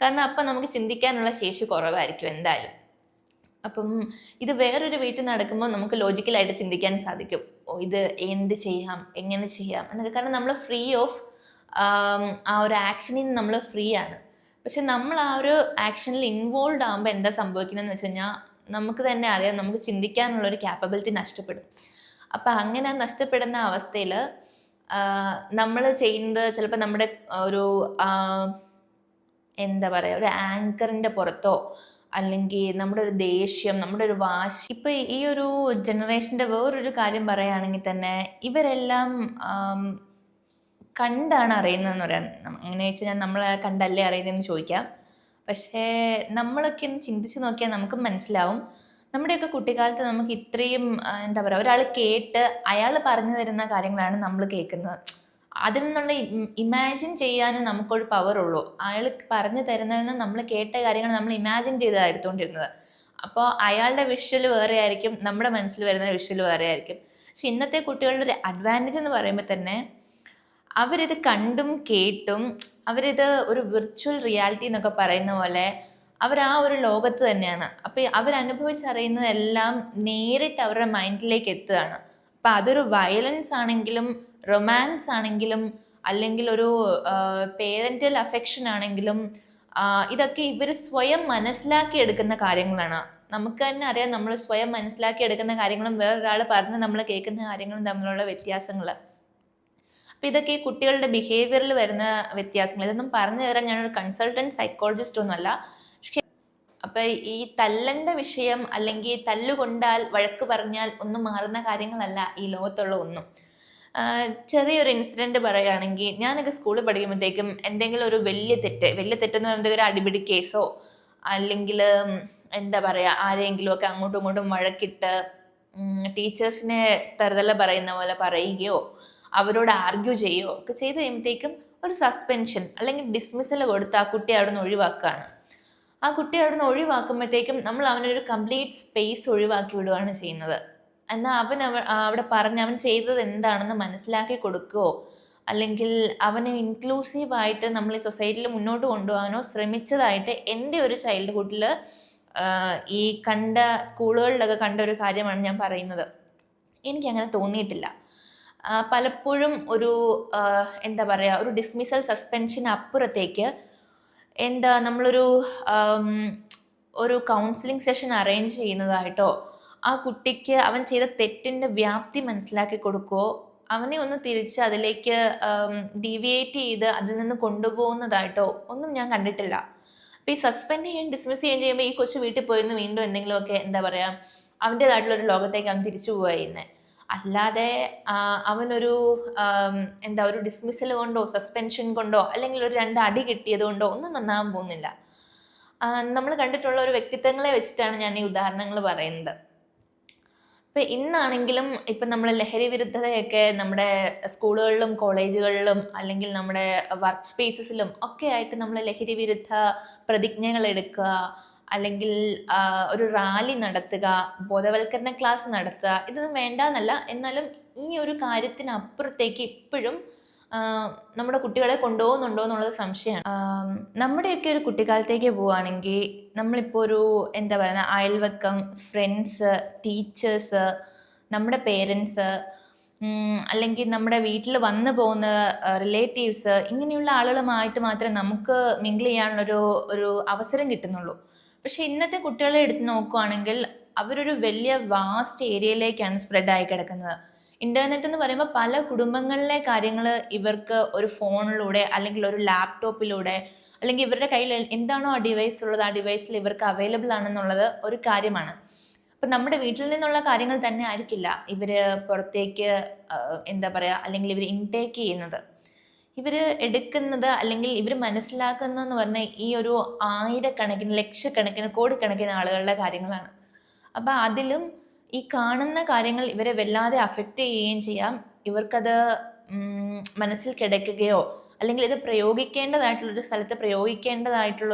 കാരണം അപ്പം നമുക്ക് ചിന്തിക്കാനുള്ള ശേഷി കുറവായിരിക്കും എന്തായാലും. അപ്പം ഇത് വേറൊരു വീട്ടിൽ നടക്കുമ്പോൾ നമുക്ക് ലോജിക്കലായിട്ട് ചിന്തിക്കാൻ സാധിക്കും, ഇത് എന്ത് ചെയ്യാം, എങ്ങനെ ചെയ്യാം എന്നൊക്കെ. കാരണം നമ്മൾ ഫ്രീ ഓഫ് ആ ഒരു ആക്ഷനിൽ നിന്ന് നമ്മൾ ഫ്രീ ആണ്. പക്ഷെ നമ്മൾ ആ ഒരു ആക്ഷനിൽ ഇൻവോൾവ് ആകുമ്പോൾ എന്താ സംഭവിക്കുന്നതെന്ന് വെച്ച് കഴിഞ്ഞാൽ നമുക്ക് തന്നെ അറിയാം, നമുക്ക് ചിന്തിക്കാനുള്ളൊരു ക്യാപ്പബിലിറ്റി നഷ്ടപ്പെടും. അപ്പം അങ്ങനെ നഷ്ടപ്പെടുന്ന അവസ്ഥയിൽ നമ്മൾ ചെയ്യുന്നത് ചിലപ്പോൾ നമ്മുടെ ഒരു എന്താ പറയുക, ഒരു ആങ്കറിൻ്റെ പുറത്തോ അല്ലെങ്കിൽ നമ്മുടെ ഒരു ദേഷ്യം, നമ്മുടെ ഒരു വാശി. ഇപ്പൊ ഈ ഒരു ജനറേഷന്റെ വേറൊരു കാര്യം പറയുകയാണെങ്കിൽ തന്നെ ഇവരെല്ലാം കണ്ടാണ് അറിയുന്നതെന്ന് പറയാം. അങ്ങനെ വെച്ചാൽ ഞാൻ നമ്മളെ കണ്ടല്ലേ അറിയുന്നതെന്ന് ചോദിക്കാം. പക്ഷേ നമ്മളൊക്കെ ഒന്ന് ചിന്തിച്ച് നോക്കിയാൽ നമുക്ക് മനസ്സിലാവും, നമ്മുടെയൊക്കെ കുട്ടിക്കാലത്ത് നമുക്ക് ഇത്രയും എന്താ പറയുക, ഒരാൾ കേട്ട് അയാൾ പറഞ്ഞു തരുന്ന കാര്യങ്ങളാണ് നമ്മൾ കേൾക്കുന്നത്. അതിൽ നിന്നുള്ള ഇമാജിൻ ചെയ്യാൻ നമുക്കൊരു പവർ ഉള്ളൂ. അയാൾ പറഞ്ഞു തരുന്നതിൽ നിന്ന് നമ്മൾ കേട്ട കാര്യങ്ങൾ നമ്മൾ ഇമാജിൻ ചെയ്താണ് എടുത്തുകൊണ്ടിരുന്നത്. അപ്പോൾ അയാളുടെ വിഷ്വൽ വേറെ ആയിരിക്കും, നമ്മുടെ മനസ്സിൽ വരുന്ന വിഷ്വൽ വേറെ ആയിരിക്കും. പക്ഷെ ഇന്നത്തെ കുട്ടികളുടെ ഒരു അഡ്വാൻറ്റേജ് എന്ന് പറയുമ്പോൾ തന്നെ അവരിത് കണ്ടും കേട്ടും അവരിത് ഒരു വിർച്വൽ റിയാലിറ്റി എന്നൊക്കെ പറയുന്ന പോലെ അവർ ആ ഒരു ലോകത്ത് തന്നെയാണ്. അപ്പോൾ അവരനുഭവിച്ചറിയുന്നതെല്ലാം നേരിട്ട് അവരുടെ മൈൻഡിലേക്ക് എത്തുകയാണ്. അപ്പം അതൊരു വയലൻസ് ആണെങ്കിലും റൊമാൻസ് ആണെങ്കിലും അല്ലെങ്കിൽ ഒരു പേരൻ്റൽ അഫെക്ഷൻ ആണെങ്കിലും ഇതൊക്കെ ഇവർ സ്വയം മനസ്സിലാക്കി എടുക്കുന്ന കാര്യങ്ങളാണ്. നമുക്ക് തന്നെ അറിയാം, നമ്മൾ സ്വയം മനസ്സിലാക്കി എടുക്കുന്ന കാര്യങ്ങളും വേറൊരാൾ പറഞ്ഞ് നമ്മൾ കേൾക്കുന്ന കാര്യങ്ങളും തമ്മിലുള്ള വ്യത്യാസങ്ങൾ. അപ്പം ഇതൊക്കെ ഈ കുട്ടികളുടെ ബിഹേവിയറിൽ വരുന്ന വ്യത്യാസങ്ങൾ. ഇതൊന്നും പറഞ്ഞു തരാൻ ഞാനൊരു കൺസൾട്ടൻറ്റ് സൈക്കോളജിസ്റ്റ് ഒന്നുമല്ല. അപ്പം ഈ തല്ലൻ്റെ വിഷയം അല്ലെങ്കിൽ തല്ലുകൊണ്ടാൽ വഴക്ക് പറഞ്ഞാൽ ഒന്നും മാറുന്ന കാര്യങ്ങളല്ല ഈ ലോകത്തുള്ള ഒന്നും. ചെറിയൊരു ഇൻസിഡൻറ്റ് പറയുകയാണെങ്കിൽ, ഞാനൊക്കെ സ്കൂളിൽ പഠിക്കുമ്പോഴത്തേക്കും എന്തെങ്കിലും ഒരു വലിയ തെറ്റെന്ന് പറയുന്നത് ഒരു അടിപിടി കേസോ അല്ലെങ്കിൽ എന്താ പറയുക, ആരെങ്കിലുമൊക്കെ അങ്ങോട്ടും ഇങ്ങോട്ടും വഴക്കിട്ട് ടീച്ചേഴ്സിനെ തറുതല പറയുന്ന പോലെ പറയുകയോ അവരോട് ആർഗ്യൂ ചെയ്യുകയോ ഒക്കെ ചെയ്ത് കഴിയുമ്പോഴത്തേക്കും ഒരു സസ്പെൻഷൻ അല്ലെങ്കിൽ ഡിസ്മിസൽ കൊടുത്ത് ആ കുട്ടി അവിടെ നിന്ന് ഒഴിവാക്കുകയാണ്. ആ കുട്ടി അവിടെ നിന്ന് ഒഴിവാക്കുമ്പോഴത്തേക്കും നമ്മൾ അവനൊരു കംപ്ലീറ്റ് സ്പേസ് ഒഴിവാക്കി വിടുകയാണ് ചെയ്യുന്നത്. എന്നാൽ അവിടെ പറഞ്ഞ് അവൻ ചെയ്തത് എന്താണെന്ന് മനസ്സിലാക്കി കൊടുക്കുകയോ അല്ലെങ്കിൽ അവനെ ഇൻക്ലൂസീവായിട്ട് നമ്മൾ ഈ സൊസൈറ്റിയിൽ മുന്നോട്ട് കൊണ്ടുപോകാനോ ശ്രമിച്ചതായിട്ട് എൻ്റെ ഒരു ചൈൽഡ്ഹുഡിൽ ഈ സ്കൂളുകളിലൊക്കെ കണ്ട ഒരു കാര്യമാണ് ഞാൻ പറയുന്നത്. എനിക്കങ്ങനെ തോന്നിയിട്ടില്ല. പലപ്പോഴും ഒരു എന്താ പറയുക, ഒരു ഡിസ്മിസൽ സസ്പെൻഷൻ അപ്പുറത്തേക്ക് നമ്മളൊരു ഒരു കൗൺസിലിംഗ് സെഷൻ അറേഞ്ച് ചെയ്യുന്നതായിട്ടോ ആ കുട്ടിക്ക് അവൻ ചെയ്ത തെറ്റിൻ്റെ വ്യാപ്തി മനസ്സിലാക്കി കൊടുക്കുകയോ അവനെ ഒന്ന് തിരിച്ച് അതിലേക്ക് ഡീവിയേറ്റ് ചെയ്ത് അതിൽ നിന്ന് കൊണ്ടുപോകുന്നതായിട്ടോ ഒന്നും ഞാൻ കണ്ടിട്ടില്ല. അപ്പം ഈ സസ്പെൻഡ് ഡിസ്മിസ് ചെയ്യുമ്പോൾ ഈ കൊച്ചു വീട്ടിൽ പോയിരുന്നു വീണ്ടും എന്തെങ്കിലുമൊക്കെ എന്താ പറയുക അവൻ്റേതായിട്ടുള്ളൊരു ലോകത്തേക്ക് അവൻ തിരിച്ചു പോവുക ചെയ്യുന്നത്. അല്ലാതെ അവനൊരു ഒരു ഡിസ്മിസൽ കൊണ്ടോ സസ്പെൻഷൻ കൊണ്ടോ അല്ലെങ്കിൽ ഒരു 2 അടി കിട്ടിയത് കൊണ്ടോ ഒന്നും നന്നാകാൻ പോകുന്നില്ല. നമ്മൾ കണ്ടിട്ടുള്ള ഒരു വ്യക്തിത്വങ്ങളെ വെച്ചിട്ടാണ് ഞാൻ ഈ ഉദാഹരണങ്ങൾ പറയുന്നത്. ഇപ്പം ഇന്നാണെങ്കിലും ഇപ്പം നമ്മൾ ലഹരി വിരുദ്ധതയൊക്കെ നമ്മുടെ സ്കൂളുകളിലും കോളേജുകളിലും അല്ലെങ്കിൽ നമ്മുടെ വർക്ക് സ്പേസസിലും ഒക്കെ ആയിട്ട് നമ്മൾ ലഹരി വിരുദ്ധ പ്രതിജ്ഞകൾ എടുക്കുക, അല്ലെങ്കിൽ ഒരു റാലി നടത്തുക, ബോധവൽക്കരണ ക്ലാസ് നടത്തുക, ഇതൊന്നും വേണ്ടെന്നല്ല. എന്നാലും ഈ ഒരു കാര്യത്തിനപ്പുറത്തേക്ക് ഇപ്പോഴും നമ്മുടെ കുട്ടികളെ കൊണ്ടുപോകുന്നുണ്ടോ എന്നുള്ളത് സംശയമാണ്. നമ്മുടെയൊക്കെ ഒരു കുട്ടിക്കാലത്തേക്ക് പോവുകയാണെങ്കിൽ നമ്മളിപ്പോൾ ഒരു എന്താ പറയുക, അയൽവക്കം, ഫ്രണ്ട്സ്, ടീച്ചേഴ്സ്, നമ്മുടെ പേരൻസ്, അല്ലെങ്കിൽ നമ്മുടെ വീട്ടിൽ വന്നു പോകുന്ന റിലേറ്റീവ്സ്, ഇങ്ങനെയുള്ള ആളുകളുമായിട്ട് മാത്രമേ നമുക്ക് മിങ്കിൾ ചെയ്യാനുള്ളൊരു അവസരം കിട്ടുന്നുള്ളൂ. പക്ഷെ ഇന്നത്തെ കുട്ടികളെ എടുത്ത് നോക്കുകയാണെങ്കിൽ അവരൊരു വലിയ വാസ്റ്റ് ഏരിയയിലേക്കാണ് സ്പ്രെഡായി കിടക്കുന്നത്. ഇൻ്റർനെറ്റ് എന്ന് പറയുമ്പോൾ പല കുടുംബങ്ങളിലെ കാര്യങ്ങൾ ഇവർക്ക് ഒരു ഫോണിലൂടെ അല്ലെങ്കിൽ ഒരു ലാപ്ടോപ്പിലൂടെ അല്ലെങ്കിൽ ഇവരുടെ കയ്യിൽ എന്താണോ ആ ഡിവൈസ് ഉള്ളത് ആ ഡിവൈസിൽ ഇവർക്ക് അവൈലബിൾ ആണെന്നുള്ളത് ഒരു കാര്യമാണ്. അപ്പം നമ്മുടെ വീട്ടിൽ നിന്നുള്ള കാര്യങ്ങൾ തന്നെ ആയിരിക്കില്ല ഇവർ പുറത്തേക്ക് എന്താ പറയുക അല്ലെങ്കിൽ ഇവർ ഇൻടേക്ക് ചെയ്യുന്നത്. ഇവർ എടുക്കുന്നത് അല്ലെങ്കിൽ ഇവർ മനസ്സിലാക്കുന്നതെന്ന് പറഞ്ഞാൽ ഈ ഒരു ആയിരക്കണക്കിന്, ലക്ഷക്കണക്കിന്, കോടിക്കണക്കിന് ആളുകളുടെ കാര്യങ്ങളാണ്. അപ്പം അതിലും ഈ കാണുന്ന കാര്യങ്ങൾ ഇവരെ വല്ലാതെ അഫക്റ്റ് ചെയ്യുകയും ചെയ്യാം. ഇവർക്കത് മനസ്സിൽ കിടക്കുകയോ അല്ലെങ്കിൽ ഇത് പ്രയോഗിക്കേണ്ടതായിട്ടുള്ളൊരു സ്ഥലത്ത്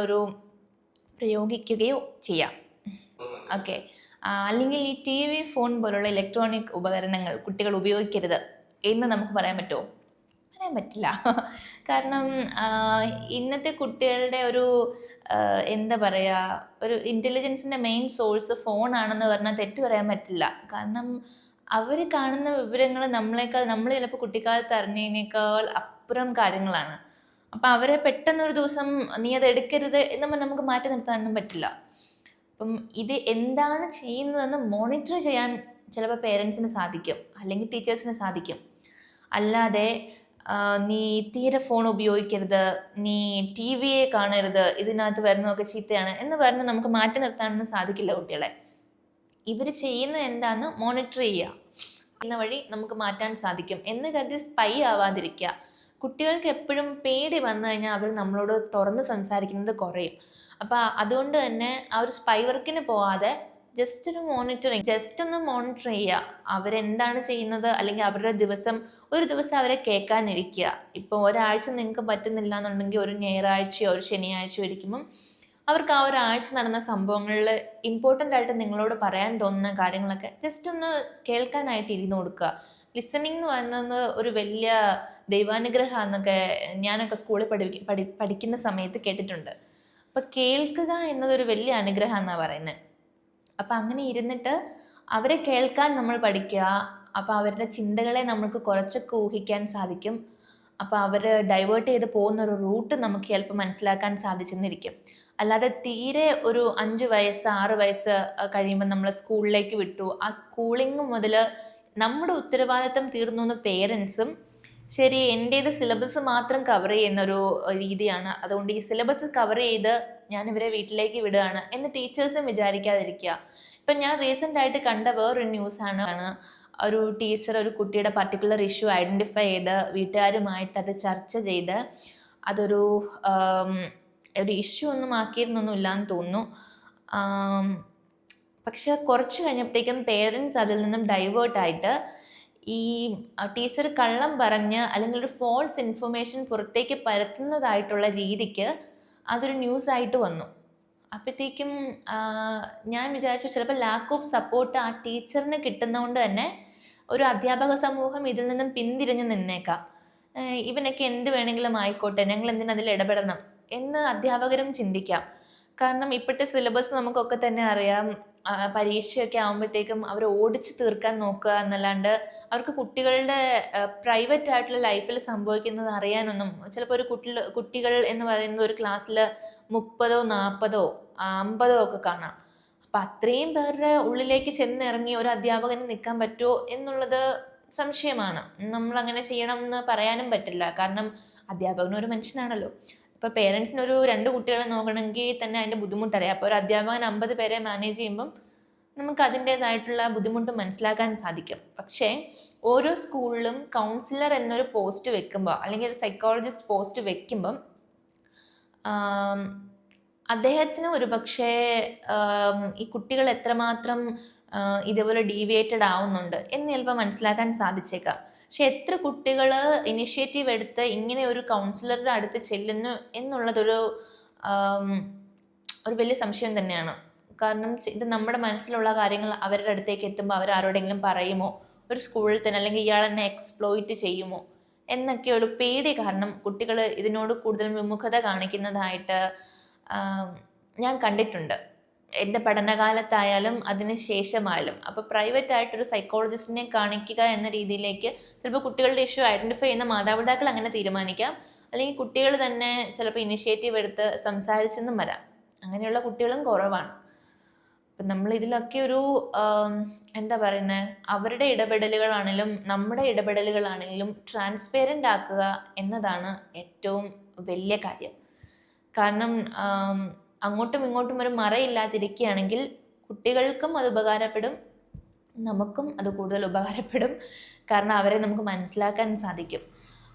പ്രയോഗിക്കുകയോ ചെയ്യാം. ഓക്കെ. അല്ലെങ്കിൽ ഈ TV, ഫോൺ പോലുള്ള ഇലക്ട്രോണിക് ഉപകരണങ്ങൾ കുട്ടികൾ ഉപയോഗിക്കരുത് എന്ന് നമുക്ക് പറയാൻ പറ്റുമോ? പറയാൻ പറ്റില്ല. കാരണം ഇന്നത്തെ കുട്ടികളുടെ ഒരു എന്താ പറയുക, ഒരു ഇൻ്റലിജൻസിൻ്റെ മെയിൻ സോഴ്സ് ഫോണാണെന്ന് പറഞ്ഞാൽ തെറ്റ് പറയാൻ പറ്റില്ല. കാരണം അവർ കാണുന്ന വിവരങ്ങൾ നമ്മൾ ചിലപ്പോൾ കുട്ടിക്കാലത്ത് അറിഞ്ഞതിനേക്കാൾ അപ്പുറം കാര്യങ്ങളാണ്. അപ്പം അവരെ പെട്ടെന്നൊരു ദിവസം നീ അത് എടുക്കരുത് എന്ന് പറഞ്ഞാൽ നമുക്ക് മാറ്റി നിർത്താനൊന്നും പറ്റില്ല. അപ്പം ഇത് എന്താണ് ചെയ്യുന്നതെന്ന് മോണിറ്റർ ചെയ്യാൻ ചിലപ്പോൾ പേരൻസിന് സാധിക്കും അല്ലെങ്കിൽ ടീച്ചേഴ്സിന് സാധിക്കും. അല്ലാതെ നീ തീരെ ഫോൺ ഉപയോഗിക്കരുത്, നീ ടി വിയെ കാണരുത്, ഇതിനകത്ത് വരുന്നതൊക്കെ ചീത്തയാണ് എന്ന് പറഞ്ഞ് നമുക്ക് മാറ്റി നിർത്താനൊന്നും സാധിക്കില്ല കുട്ടികളെ. ഇവർ ചെയ്യുന്നത് എന്താന്ന് മോണിറ്റർ ചെയ്യുക എന്ന വഴി നമുക്ക് മാറ്റാൻ സാധിക്കും എന്ന് കരുതി സ്പൈ ആവാതിരിക്കുക. കുട്ടികൾക്ക് എപ്പോഴും പേടി വന്നു കഴിഞ്ഞാൽ അവർ നമ്മളോട് തുറന്ന് സംസാരിക്കുന്നത് കുറയും. അപ്പം അതുകൊണ്ട് തന്നെ ആ ഒരു സ്പൈ വർക്കിന് പോവാതെ ജസ്റ്റ് ഒന്ന് മോണിറ്റർ ചെയ്യുക, അവരെന്താണ് ചെയ്യുന്നത്, അല്ലെങ്കിൽ അവരുടെ ഒരു ദിവസം അവരെ കേൾക്കാനിരിക്കുക. ഇപ്പോൾ ഒരാഴ്ച നിങ്ങൾക്ക് പറ്റുന്നില്ല എന്നുണ്ടെങ്കിൽ ഒരു ഞായറാഴ്ചയോ ഒരു ശനിയാഴ്ചയോ ഇരിക്കുമ്പം അവർക്ക് ആ ഒരാഴ്ച നടന്ന സംഭവങ്ങളിൽ ഇമ്പോർട്ടൻ്റ് ആയിട്ട് നിങ്ങളോട് പറയാൻ തോന്നുന്ന കാര്യങ്ങളൊക്കെ ജസ്റ്റ് ഒന്ന് കേൾക്കാനായിട്ട് ഇരുന്ന് കൊടുക്കുക. ലിസണിങ് എന്ന് പറയുന്നത് ഒരു വലിയ ദൈവാനുഗ്രഹം എന്നൊക്കെ ഞാനൊക്കെ സ്കൂളിൽ പഠിക്കുന്ന സമയത്ത് കേട്ടിട്ടുണ്ട്. അപ്പം കേൾക്കുക എന്നതൊരു വലിയ അനുഗ്രഹം എന്നാണ് പറയുന്നത്. അപ്പം അങ്ങനെ ഇരുന്നിട്ട് അവരെ കേൾക്കാൻ നമ്മൾ പഠിക്കുക. അപ്പം അവരുടെ ചിന്തകളെ നമുക്ക് കുറച്ചൊക്കെ ഊഹിക്കാൻ സാധിക്കും. അപ്പം അവർ ഡൈവേർട്ട് ചെയ്ത് പോകുന്നൊരു റൂട്ട് നമുക്ക് ചിലപ്പോൾ മനസ്സിലാക്കാൻ സാധിച്ചെന്നിരിക്കും. അല്ലാതെ തീരെ ഒരു 5 വയസ്സ് 6 വയസ്സ് കഴിയുമ്പോൾ നമ്മൾ സ്കൂളിലേക്ക് വിട്ടു, ആ സ്കൂളിങ് മുതൽ നമ്മുടെ ഉത്തരവാദിത്തം തീർന്നു എന്ന് പേരൻസും ശരി എൻ്റേത് സിലബസ് മാത്രം കവർ ചെയ്യുന്നൊരു രീതിയാണ്, അതുകൊണ്ട് ഈ സിലബസ് കവർ ചെയ്ത് ഞാൻ ഇവരെ വീട്ടിലേക്ക് വിടുകയാണ് എന്ന് ടീച്ചേഴ്സും വിചാരിക്കാതിരിക്കുക. ഇപ്പം ഞാൻ റീസെൻ്റ് ആയിട്ട് കണ്ട വേറൊരു ന്യൂസാണ്, ഒരു ടീച്ചർ ഒരു കുട്ടിയുടെ പർട്ടിക്കുലർ ഇഷ്യൂ ഐഡൻറ്റിഫൈ ചെയ്ത് വീട്ടുകാരുമായിട്ട് അത് ചർച്ച ചെയ്ത് അതൊരു ഇഷ്യൂ ഒന്നും ആക്കിയിരുന്നൊന്നുമില്ല എന്ന് തോന്നുന്നു. പക്ഷെ കുറച്ച് കഴിഞ്ഞപ്പോഴത്തേക്കും പേരൻസ് അതിൽ നിന്നും ഡൈവേർട്ടായിട്ട് ഈ ടീച്ചർ കള്ളം പറഞ്ഞ് അല്ലെങ്കിൽ ഒരു ഫോൾസ് ഇൻഫർമേഷൻ പുറത്തേക്ക് പരത്തുന്നതായിട്ടുള്ള രീതിക്ക് അതൊരു ന്യൂസായിട്ട് വന്നു. അപ്പോഴത്തേക്കും ഞാൻ വിചാരിച്ചു ചിലപ്പോൾ ലാക്ക് ഓഫ് സപ്പോർട്ട് ആ ടീച്ചറിന് കിട്ടുന്നതുകൊണ്ട് തന്നെ ഒരു അധ്യാപക സമൂഹം ഇതിൽ നിന്നും പിന്തിരിഞ്ഞ് നിന്നേക്കാം. ഇവനൊക്കെ എന്ത് വേണമെങ്കിലും ആയിക്കോട്ടെ, ഞങ്ങൾ എന്തിനതിൽ ഇടപെടണം എന്ന് അധ്യാപകരും ചിന്തിക്കാം. കാരണം ഇപ്പോഴത്തെ സിലബസ് നമുക്കൊക്കെ തന്നെ അറിയാം. പരീക്ഷയൊക്കെ ആകുമ്പോഴത്തേക്കും അവർ ഓടിച്ച് തീർക്കാൻ നോക്കുക എന്നല്ലാണ്ട് അവർക്ക് കുട്ടികളുടെ പ്രൈവറ്റ് ആയിട്ടുള്ള ലൈഫിൽ സംഭവിക്കുന്നത് അറിയാനൊന്നും, ചിലപ്പോൾ ഒരു കുട്ടികൾ എന്ന് പറയുന്നത് ഒരു ക്ലാസ്സിൽ 30, 40, 50 ഒക്കെ കാണാം. അപ്പം അത്രയും പേരുടെ ഉള്ളിലേക്ക് ചെന്നിറങ്ങി ഒരു അധ്യാപകന് നിൽക്കാൻ പറ്റുമോ എന്നുള്ളത് സംശയമാണ്. നമ്മൾ അങ്ങനെ ചെയ്യണം എന്ന് പറയാനും പറ്റില്ല, കാരണം അധ്യാപകനും ഒരു മനുഷ്യനാണല്ലോ. ഇപ്പോൾ പേരൻസിന് ഒരു 2 കുട്ടികളെ നോക്കണമെങ്കിൽ തന്നെ അതിൻ്റെ ബുദ്ധിമുട്ടറിയാം. അപ്പോൾ ഒരു അധ്യാപകൻ 50 പേരെ മാനേജ് ചെയ്യുമ്പം നമുക്ക് അതിൻ്റേതായിട്ടുള്ള ബുദ്ധിമുട്ട് മനസ്സിലാക്കാൻ സാധിക്കും. പക്ഷേ ഓരോ സ്കൂളിലും കൗൺസിലർ എന്നൊരു പോസ്റ്റ് വെക്കുമ്പോൾ അല്ലെങ്കിൽ ഒരു സൈക്കോളജിസ്റ്റ് പോസ്റ്റ് വെക്കുമ്പം അദ്ദേഹത്തിന് ഒരു പക്ഷേ ഈ കുട്ടികൾ എത്രമാത്രം ഇതേപോലെ ഡീവിയേറ്റഡ് ആവുന്നുണ്ട് എന്ന് ചിലപ്പോൾ മനസ്സിലാക്കാൻ സാധിച്ചേക്കാം. പക്ഷെ എത്ര കുട്ടികൾ ഇനിഷ്യേറ്റീവ് എടുത്ത് ഇങ്ങനെ ഒരു കൗൺസിലറുടെ അടുത്ത് ചെല്ലുന്നു എന്നുള്ളതൊരു വലിയ സംശയം തന്നെയാണ്. കാരണം ഇത് നമ്മുടെ മനസ്സിലുള്ള കാര്യങ്ങൾ അവരുടെ അടുത്തേക്ക് എത്തുമ്പോൾ അവർ ആരോടെങ്കിലും പറയുമോ, ഒരു സ്കൂളിൽ തന്നെ, അല്ലെങ്കിൽ ഇയാൾ എന്നെ എക്സ്പ്ലോയിറ്റ് ചെയ്യുമോ എന്നൊക്കെ ഒരു പേടി കാരണം കുട്ടികൾ ഇതിനോട് കൂടുതൽ വിമുഖത കാണിക്കുന്നതായിട്ട് ഞാൻ കണ്ടിട്ടുണ്ട്. എൻ്റെ പഠനകാലത്തായാലും അതിന് ശേഷമായാലും. അപ്പോൾ പ്രൈവറ്റ് ആയിട്ടൊരു സൈക്കോളജിസ്റ്റിനെ കാണിക്കുക എന്ന രീതിയിലേക്ക് ചിലപ്പോൾ കുട്ടികളുടെ ഇഷ്യൂ ഐഡൻറ്റിഫൈ ചെയ്യുന്ന മാതാപിതാക്കൾ അങ്ങനെ തീരുമാനിക്കാം, അല്ലെങ്കിൽ കുട്ടികൾ തന്നെ ചിലപ്പോൾ ഇനിഷ്യേറ്റീവ് എടുത്ത് സംസാരിച്ചെന്നും വരാം. അങ്ങനെയുള്ള കുട്ടികളും കുറവാണ്. അപ്പം നമ്മൾ ഇതിലൊക്കെ ഒരു എന്താ പറയുന്നത്, അവരുടെ ഇടപെടലുകളാണെങ്കിലും നമ്മുടെ ഇടപെടലുകളാണെങ്കിലും ട്രാൻസ്പെറൻ്റ് ആക്കുക എന്നതാണ് ഏറ്റവും വലിയ കാര്യം. കാരണം അങ്ങോട്ടും ഇങ്ങോട്ടും ഒരു മറയില്ലാതിരിക്കുകയാണെങ്കിൽ കുട്ടികൾക്കും അത് ഉപകാരപ്പെടും, നമുക്കും അത് കൂടുതൽ ഉപകാരപ്പെടും. കാരണം അവരെ നമുക്ക് മനസ്സിലാക്കാൻ സാധിക്കും.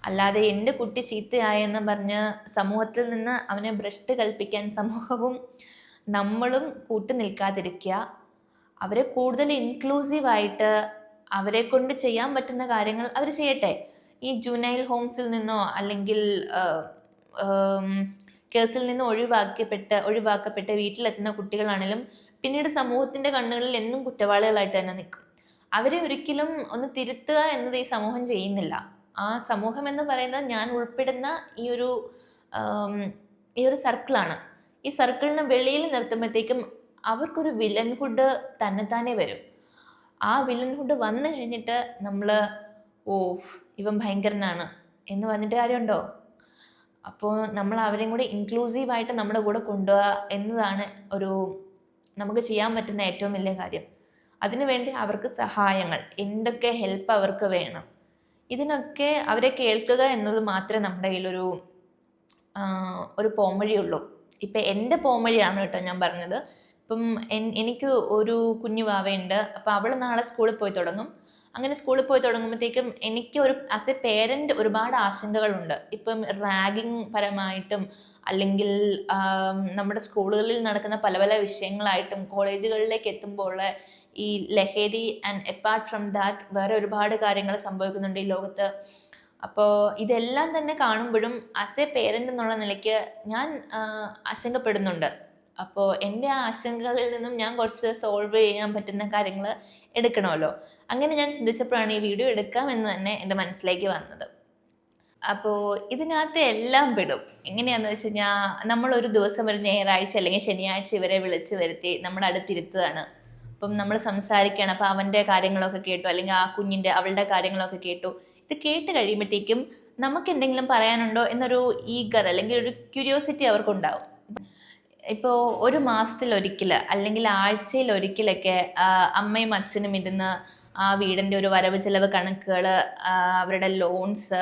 അല്ലാതെ എൻ്റെ കുട്ടി ചീത്തയായെന്ന് പറഞ്ഞ് സമൂഹത്തിൽ നിന്ന് അവനെ ഭ്രഷ്ട് കൽപ്പിക്കാൻ സമൂഹവും നമ്മളും കൂട്ടു നിൽക്കാതിരിക്കുക. അവരെ കൂടുതൽ ഇൻക്ലൂസീവായിട്ട് അവരെ കൊണ്ട് ചെയ്യാൻ പറ്റുന്ന കാര്യങ്ങൾ അവർ ചെയ്യട്ടെ. ഈ ജുനൈൽ ഹോംസിൽ നിന്നോ അല്ലെങ്കിൽ കേസിൽ നിന്ന് ഒഴിവാക്കപ്പെട്ട് വീട്ടിലെത്തുന്ന കുട്ടികളാണെങ്കിലും പിന്നീട് സമൂഹത്തിൻ്റെ കണ്ണുകളിൽ എന്നും കുറ്റവാളികളായിട്ട് തന്നെ നിൽക്കും. അവരെ ഒരിക്കലും ഒന്ന് തിരുത്തുക എന്നത് ഈ സമൂഹം ചെയ്യുന്നില്ല. ആ സമൂഹം എന്ന് പറയുന്നത് ഞാൻ ഉൾപ്പെടുന്ന ഈ ഒരു സർക്കിളാണ്. ഈ സർക്കിളിന് വെളിയിൽ നിർത്തുമ്പോഴത്തേക്കും അവർക്കൊരു വില്ലൻഹുഡ് തന്നെത്താനെ വരും. ആ വില്ലൻഹുഡ് വന്നു കഴിഞ്ഞിട്ട് നമ്മൾ ഇവൻ ഭയങ്കരനാണ് എന്ന് പറഞ്ഞിട്ട് കാര്യമുണ്ടോ? അപ്പോൾ നമ്മൾ അവരെയും കൂടി ഇൻക്ലൂസീവായിട്ട് നമ്മുടെ കൂടെ കൊണ്ടുപോവുക എന്നതാണ് നമുക്ക് ചെയ്യാൻ പറ്റുന്ന ഏറ്റവും വലിയ കാര്യം. അതിനുവേണ്ടി അവർക്ക് സഹായങ്ങൾ, എന്തൊക്കെ ഹെൽപ്പ് അവർക്ക് വേണം, ഇതിനൊക്കെ അവരെ കേൾക്കുക എന്നത് മാത്രമേ നമ്മുടെ കയ്യിലൊരു ഒരു പോംവഴിയുള്ളൂ. ഇപ്പം എൻ്റെ പോംവഴിയാണ് കേട്ടോ ഞാൻ പറഞ്ഞത്. ഇപ്പം എനിക്ക് ഒരു കുഞ്ഞു വാവയുണ്ട്. അപ്പം അവൾ നാളെ സ്കൂളിൽ പോയി തുടങ്ങും. അങ്ങനെ സ്കൂളിൽ പോയി തുടങ്ങുമ്പോഴത്തേക്കും എനിക്ക് ആസ് എ പേരൻറ്റ് ഒരുപാട് ആശങ്കകളുണ്ട്. ഇപ്പം റാഗിങ് പരമായിട്ടും അല്ലെങ്കിൽ നമ്മുടെ സ്കൂളുകളിൽ നടക്കുന്ന പല പല വിഷയങ്ങളായിട്ടും കോളേജുകളിലേക്ക് എത്തുമ്പോൾ ഈ ലഹരി ആൻഡ് അപ്പാർട്ട് ഫ്രം ദാറ്റ് വേറെ ഒരുപാട് കാര്യങ്ങൾ സംഭവിക്കുന്നുണ്ട് ഈ ലോകത്ത്. അപ്പോൾ ഇതെല്ലാം തന്നെ കാണുമ്പോഴും ആസ് എ പേരൻ്റ് എന്നുള്ള നിലയ്ക്ക് ഞാൻ ആശങ്കപ്പെടുന്നുണ്ട്. അപ്പോൾ എൻ്റെ ആ ആശങ്കകളിൽ നിന്നും ഞാൻ കുറച്ച് സോൾവ് ചെയ്യാൻ പറ്റുന്ന കാര്യങ്ങൾ എടുക്കണമല്ലോ. അങ്ങനെ ഞാൻ ചിന്തിച്ചപ്പോഴാണ് ഈ വീഡിയോ എടുക്കാമെന്ന് തന്നെ എൻ്റെ മനസ്സിലേക്ക് വന്നത്. അപ്പോൾ ഇതിനകത്ത് എല്ലാം പെടും. എങ്ങനെയാണെന്ന് വെച്ച് കഴിഞ്ഞാൽ നമ്മളൊരു ദിവസം ഒരു ഞായറാഴ്ച അല്ലെങ്കിൽ ശനിയാഴ്ച ഇവരെ വിളിച്ച് വരുത്തി നമ്മുടെ അടുത്തിരുത്തുകയാണ്. അപ്പം നമ്മൾ സംസാരിക്കുകയാണ്. അപ്പോൾ അവൻ്റെ കാര്യങ്ങളൊക്കെ കേട്ടു, അല്ലെങ്കിൽ ആ കുഞ്ഞിൻ്റെ അവളുടെ കാര്യങ്ങളൊക്കെ കേട്ടു. ഇത് കേട്ട് കഴിയുമ്പോഴത്തേക്കും നമുക്ക് എന്തെങ്കിലും പറയാനുണ്ടോ എന്നൊരു ഈഗർ അല്ലെങ്കിൽ ഒരു ക്യൂരിയോസിറ്റി അവർക്കുണ്ടാവും. ഇപ്പോൾ ഒരു മാസത്തിലൊരിക്കൽ അല്ലെങ്കിൽ ആഴ്ചയിലൊരിക്കലൊക്കെ അമ്മയും അച്ഛനും ഇരുന്ന് ആ വീടിൻ്റെ ഒരു വരവ് ചിലവ് കണക്കുകൾ, അവരുടെ ലോൺസ്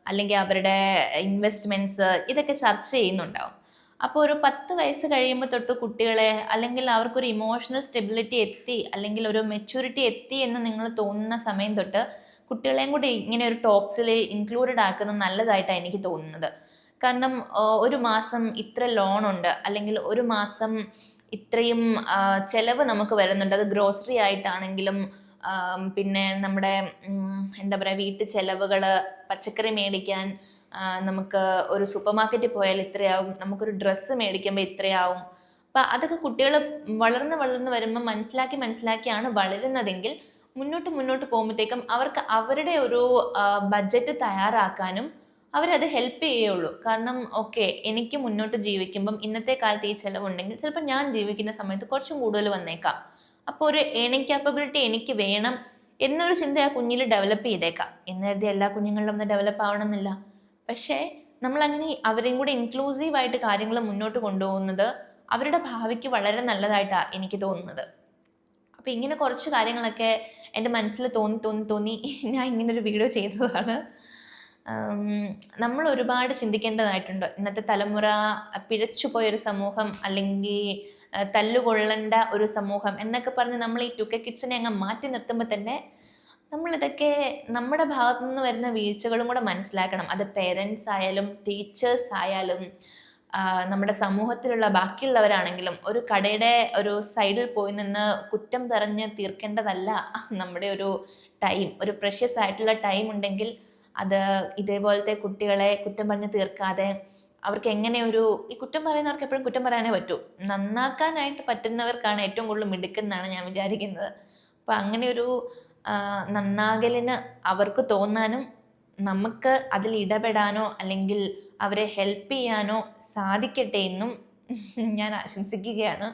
അല്ലെങ്കിൽ അവരുടെ ഇൻവെസ്റ്റ്മെൻറ്റ്സ് ഇതൊക്കെ ചർച്ച ചെയ്യുന്നുണ്ടാവും. അപ്പോൾ ഒരു 10 വയസ്സ് കഴിയുമ്പോൾ തൊട്ട് കുട്ടികളെ അല്ലെങ്കിൽ അവർക്കൊരു ഇമോഷണൽ സ്റ്റെബിലിറ്റി എത്തി അല്ലെങ്കിൽ ഒരു മെച്യൂരിറ്റി എത്തി എന്ന് നിങ്ങൾ തോന്നുന്ന സമയം തൊട്ട് കുട്ടികളെയും കൂടി ഇങ്ങനെ ഒരു ടോക്സിൽ ഇൻക്ലൂഡഡ് ആക്കുന്നത് നല്ലതായിട്ടാണ് എനിക്ക് തോന്നുന്നത്. കാരണം ഒരു മാസം ഇത്ര ലോണുണ്ട് അല്ലെങ്കിൽ ഒരു മാസം ഇത്രയും ചിലവ് നമുക്ക് വരുന്നുണ്ട്. അത് ഗ്രോസറി ആയിട്ടാണെങ്കിലും പിന്നെ നമ്മുടെ എന്താ പറയുക വീട്ടു ചിലവുകൾ, പച്ചക്കറി മേടിക്കാൻ നമുക്ക് ഒരു സൂപ്പർ മാർക്കറ്റിൽ പോയാൽ ഇത്രയാവും, നമുക്കൊരു ഡ്രസ്സ് മേടിക്കുമ്പോൾ ഇത്രയാവും. അപ്പം അതൊക്കെ കുട്ടികൾ വളർന്ന് വരുമ്പോൾ മനസ്സിലാക്കിയാണ് വളരുന്നതെങ്കിൽ മുന്നോട്ട് പോകുമ്പോഴത്തേക്കും അവർക്ക് അവരുടെ ഒരു ബഡ്ജറ്റ് തയ്യാറാക്കാനും അവരത് ഹെൽപ്പ് ചെയ്യുള്ളൂ. കാരണം ഓക്കെ, എനിക്ക് മുന്നോട്ട് ജീവിക്കുമ്പം ഇന്നത്തെ കാലത്ത് ഈ ചിലവുണ്ടെങ്കിൽ ചിലപ്പോൾ ഞാൻ ജീവിക്കുന്ന സമയത്ത് കുറച്ചും കൂടുതൽ വന്നേക്കാം. അപ്പോൾ ഒരു ഏണിംഗ് ക്യാപ്പബിലിറ്റി എനിക്ക് വേണം എന്നൊരു ചിന്ത ആ കുഞ്ഞിൽ ഡെവലപ്പ് ചെയ്തേക്കാം. എന്ന് കരുതി എല്ലാ കുഞ്ഞുങ്ങളിലും ഒന്ന് ഡെവലപ്പ് ആവണമെന്നില്ല. പക്ഷേ നമ്മളങ്ങനെ അവരെയും കൂടി ഇൻക്ലൂസീവായിട്ട് കാര്യങ്ങൾ മുന്നോട്ട് കൊണ്ടുപോകുന്നത് അവരുടെ ഭാവിക്ക് വളരെ നല്ലതായിട്ടാണ് എനിക്ക് തോന്നുന്നത്. അപ്പോൾ ഇങ്ങനെ കുറച്ച് കാര്യങ്ങളൊക്കെ എൻ്റെ മനസ്സിൽ തോന്നി ഞാൻ ഇങ്ങനൊരു വീഡിയോ ചെയ്തതാണ്. നമ്മൾ ഒരുപാട് ചിന്തിക്കേണ്ടതായിട്ടുണ്ട്. ഇന്നത്തെ തലമുറ പിഴച്ചുപോയൊരു സമൂഹം അല്ലെങ്കിൽ തല്ലുകൊള്ളേണ്ട ഒരു സമൂഹം എന്നൊക്കെ പറഞ്ഞ് നമ്മൾ ഈ 2K കിഡ്സിനെ അങ്ങ് മാറ്റി നിർത്തുമ്പോൾ തന്നെ നമ്മളിതൊക്കെ നമ്മുടെ ഭാഗത്തു നിന്ന് വരുന്ന വീഴ്ചകളും കൂടെ മനസ്സിലാക്കണം. അത് പേരൻസ് ആയാലും ടീച്ചേഴ്സ് ആയാലും നമ്മുടെ സമൂഹത്തിലുള്ള ബാക്കിയുള്ളവരാണെങ്കിലും ഒരു കടയുടെ ഒരു സൈഡിൽ പോയി നിന്ന് കുറ്റം പറഞ്ഞ് തീർക്കേണ്ടതല്ല നമ്മുടെ ഒരു ടൈം. ഒരു പ്രഷ്യസ് ആയിട്ടുള്ള ടൈം ഉണ്ടെങ്കിൽ അത് ഇതേപോലത്തെ കുട്ടികളെ കുറ്റം പറഞ്ഞ് തീർക്കാതെ അവർക്ക് എങ്ങനെ ഈ കുറ്റം പറയുന്നവർക്ക് എപ്പോഴും കുറ്റം പറയാനേ പറ്റൂ. നന്നാക്കാനായിട്ട് പറ്റുന്നവർക്കാണ് ഏറ്റവും കൂടുതൽ മിടുക്കെന്നാണ് ഞാൻ വിചാരിക്കുന്നത്. അപ്പം അങ്ങനെ ഒരു നന്നാകലിന് അവർക്ക് തോന്നാനും നമുക്ക് അതിൽ ഇടപെടാനോ അല്ലെങ്കിൽ അവരെ ഹെൽപ്പ് ചെയ്യാനോ സാധിക്കട്ടെ എന്നും ഞാൻ ആശംസിക്കുകയാണ്.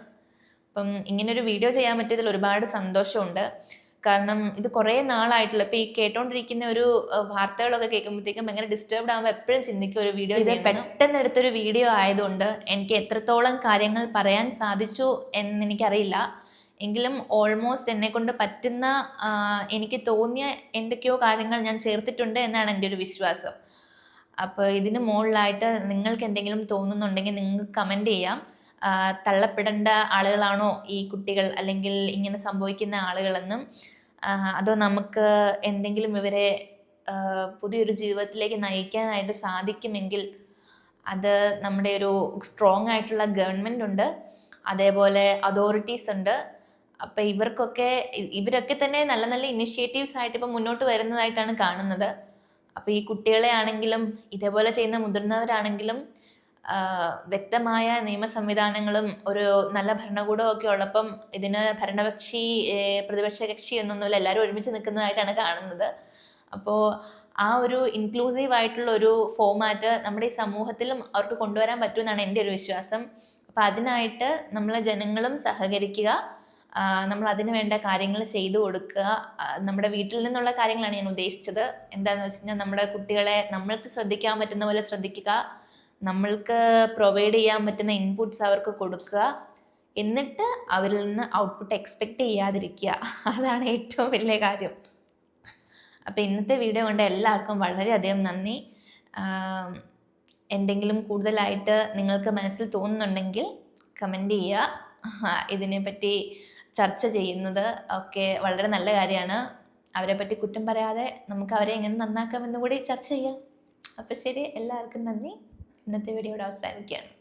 അപ്പം ഇങ്ങനൊരു വീഡിയോ ചെയ്യാൻ പറ്റിയതിൽ ഒരുപാട് സന്തോഷമുണ്ട്. കാരണം ഇത് കുറേ നാളായിട്ടുള്ള ഇപ്പം ഈ കേട്ടോണ്ടിരിക്കുന്ന ഒരു വാർത്തകളൊക്കെ കേൾക്കുമ്പോഴത്തേക്കും ഭയങ്കര ഡിസ്റ്റർബ്ഡ് ആകുമ്പോൾ എപ്പോഴും ചിന്തിക്കും ഒരു വീഡിയോ പെട്ടെന്ന് എടുത്തൊരു വീഡിയോ ആയതുകൊണ്ട് എനിക്ക് എത്രത്തോളം കാര്യങ്ങൾ പറയാൻ സാധിച്ചു എന്നെനിക്കറിയില്ല. എങ്കിലും ഓൾമോസ്റ്റ് എന്നെക്കൊണ്ട് പറ്റുന്ന എനിക്ക് തോന്നിയ എന്തൊക്കെയോ കാര്യങ്ങൾ ഞാൻ ചേർത്തിട്ടുണ്ട് എന്നാണ് എൻ്റെ ഒരു വിശ്വാസം. അപ്പോൾ ഇതിന് മുകളിലായിട്ട് നിങ്ങൾക്ക് എന്തെങ്കിലും തോന്നുന്നുണ്ടെങ്കിൽ നിങ്ങൾക്ക് കമൻറ്റ് ചെയ്യാം. തള്ളപ്പെടേണ്ട ആളുകളാണോ ഈ കുട്ടികൾ അല്ലെങ്കിൽ ഇങ്ങനെ സംഭവിക്കുന്ന ആളുകളെന്നും, അതോ നമുക്ക് എന്തെങ്കിലും ഇവരെ പുതിയൊരു ജീവിതത്തിലേക്ക് നയിക്കാനായിട്ട് സാധിക്കുമെങ്കിൽ അത് നമ്മുടെ ഒരു സ്ട്രോങ് ആയിട്ടുള്ള ഗവൺമെൻറ് ഉണ്ട്, അതേപോലെ അതോറിറ്റീസ് ഉണ്ട്. അപ്പം ഇവരൊക്കെ തന്നെ നല്ല നല്ല ഇനിഷ്യേറ്റീവ്സ് ആയിട്ട് ഇപ്പം മുന്നോട്ട് വരുന്നതായിട്ടാണ് കാണുന്നത്. അപ്പം ഈ കുട്ടികളെ ആണെങ്കിലും ഇതേപോലെ ചെയ്യുന്ന മുതിർന്നവരാണെങ്കിലും വ്യക്തമായ നിയമ സംവിധാനങ്ങളും ഒരു നല്ല ഭരണകൂടവും ഒക്കെ ഉള്ളപ്പം ഇതിന് ഭരണപക്ഷി പ്രതിപക്ഷ കക്ഷി എന്നൊന്നുമില്ല, എല്ലാവരും ഒരുമിച്ച് നിൽക്കുന്നതായിട്ടാണ് കാണുന്നത്. അപ്പോൾ ആ ഒരു ഇൻക്ലൂസീവ് ആയിട്ടുള്ള ഒരു ഫോമാറ്റ് നമ്മുടെ ഈ സമൂഹത്തിലും അവർക്ക് കൊണ്ടുവരാൻ പറ്റുമെന്നാണ് എൻ്റെ ഒരു വിശ്വാസം. അപ്പം അതിനായിട്ട് നമ്മൾ ജനങ്ങളും സഹകരിക്കുക, നമ്മൾ അതിന് വേണ്ട കാര്യങ്ങൾ ചെയ്തു കൊടുക്കുക. നമ്മുടെ വീട്ടിൽ നിന്നുള്ള കാര്യങ്ങളാണ് ഞാൻ ഉദ്ദേശിച്ചത്. എന്താണെന്ന് വെച്ച് കഴിഞ്ഞാൽ നമ്മുടെ കുട്ടികളെ നമ്മൾക്ക് ശ്രദ്ധിക്കാൻ പറ്റുന്ന പോലെ ശ്രദ്ധിക്കുക, നമ്മൾക്ക് പ്രൊവൈഡ് ചെയ്യാൻ പറ്റുന്ന ഇൻപുട്സ് അവർക്ക് കൊടുക്കുക, എന്നിട്ട് അവരിൽ നിന്ന് ഔട്ട്പുട്ട് എക്സ്പെക്റ്റ് ചെയ്യാതിരിക്കുക. അതാണ് ഏറ്റവും വലിയ കാര്യം. അപ്പോൾ ഇന്നത്തെ വീഡിയോ കൊണ്ട് എല്ലാവർക്കും വളരെയധികം നന്ദി. എന്തെങ്കിലും കൂടുതലായിട്ട് നിങ്ങൾക്ക് മനസ്സിൽ തോന്നുന്നുണ്ടെങ്കിൽ കമൻറ്റ് ചെയ്യുക. ഇതിനെപ്പറ്റി ചർച്ച ചെയ്യുന്നത് ഒക്കെ വളരെ നല്ല കാര്യമാണ്. അവരെ പറ്റി കുറ്റം പറയാതെ നമുക്ക് അവരെ എങ്ങനെ നന്നാക്കാമെന്ന് കൂടി ചർച്ച ചെയ്യാം. അപ്പോൾ ശരി, എല്ലാവർക്കും നന്ദി. ഇന്നത്തെ വീഡിയോ ഇവിടെ അവസാനിക്കുകയാണ്.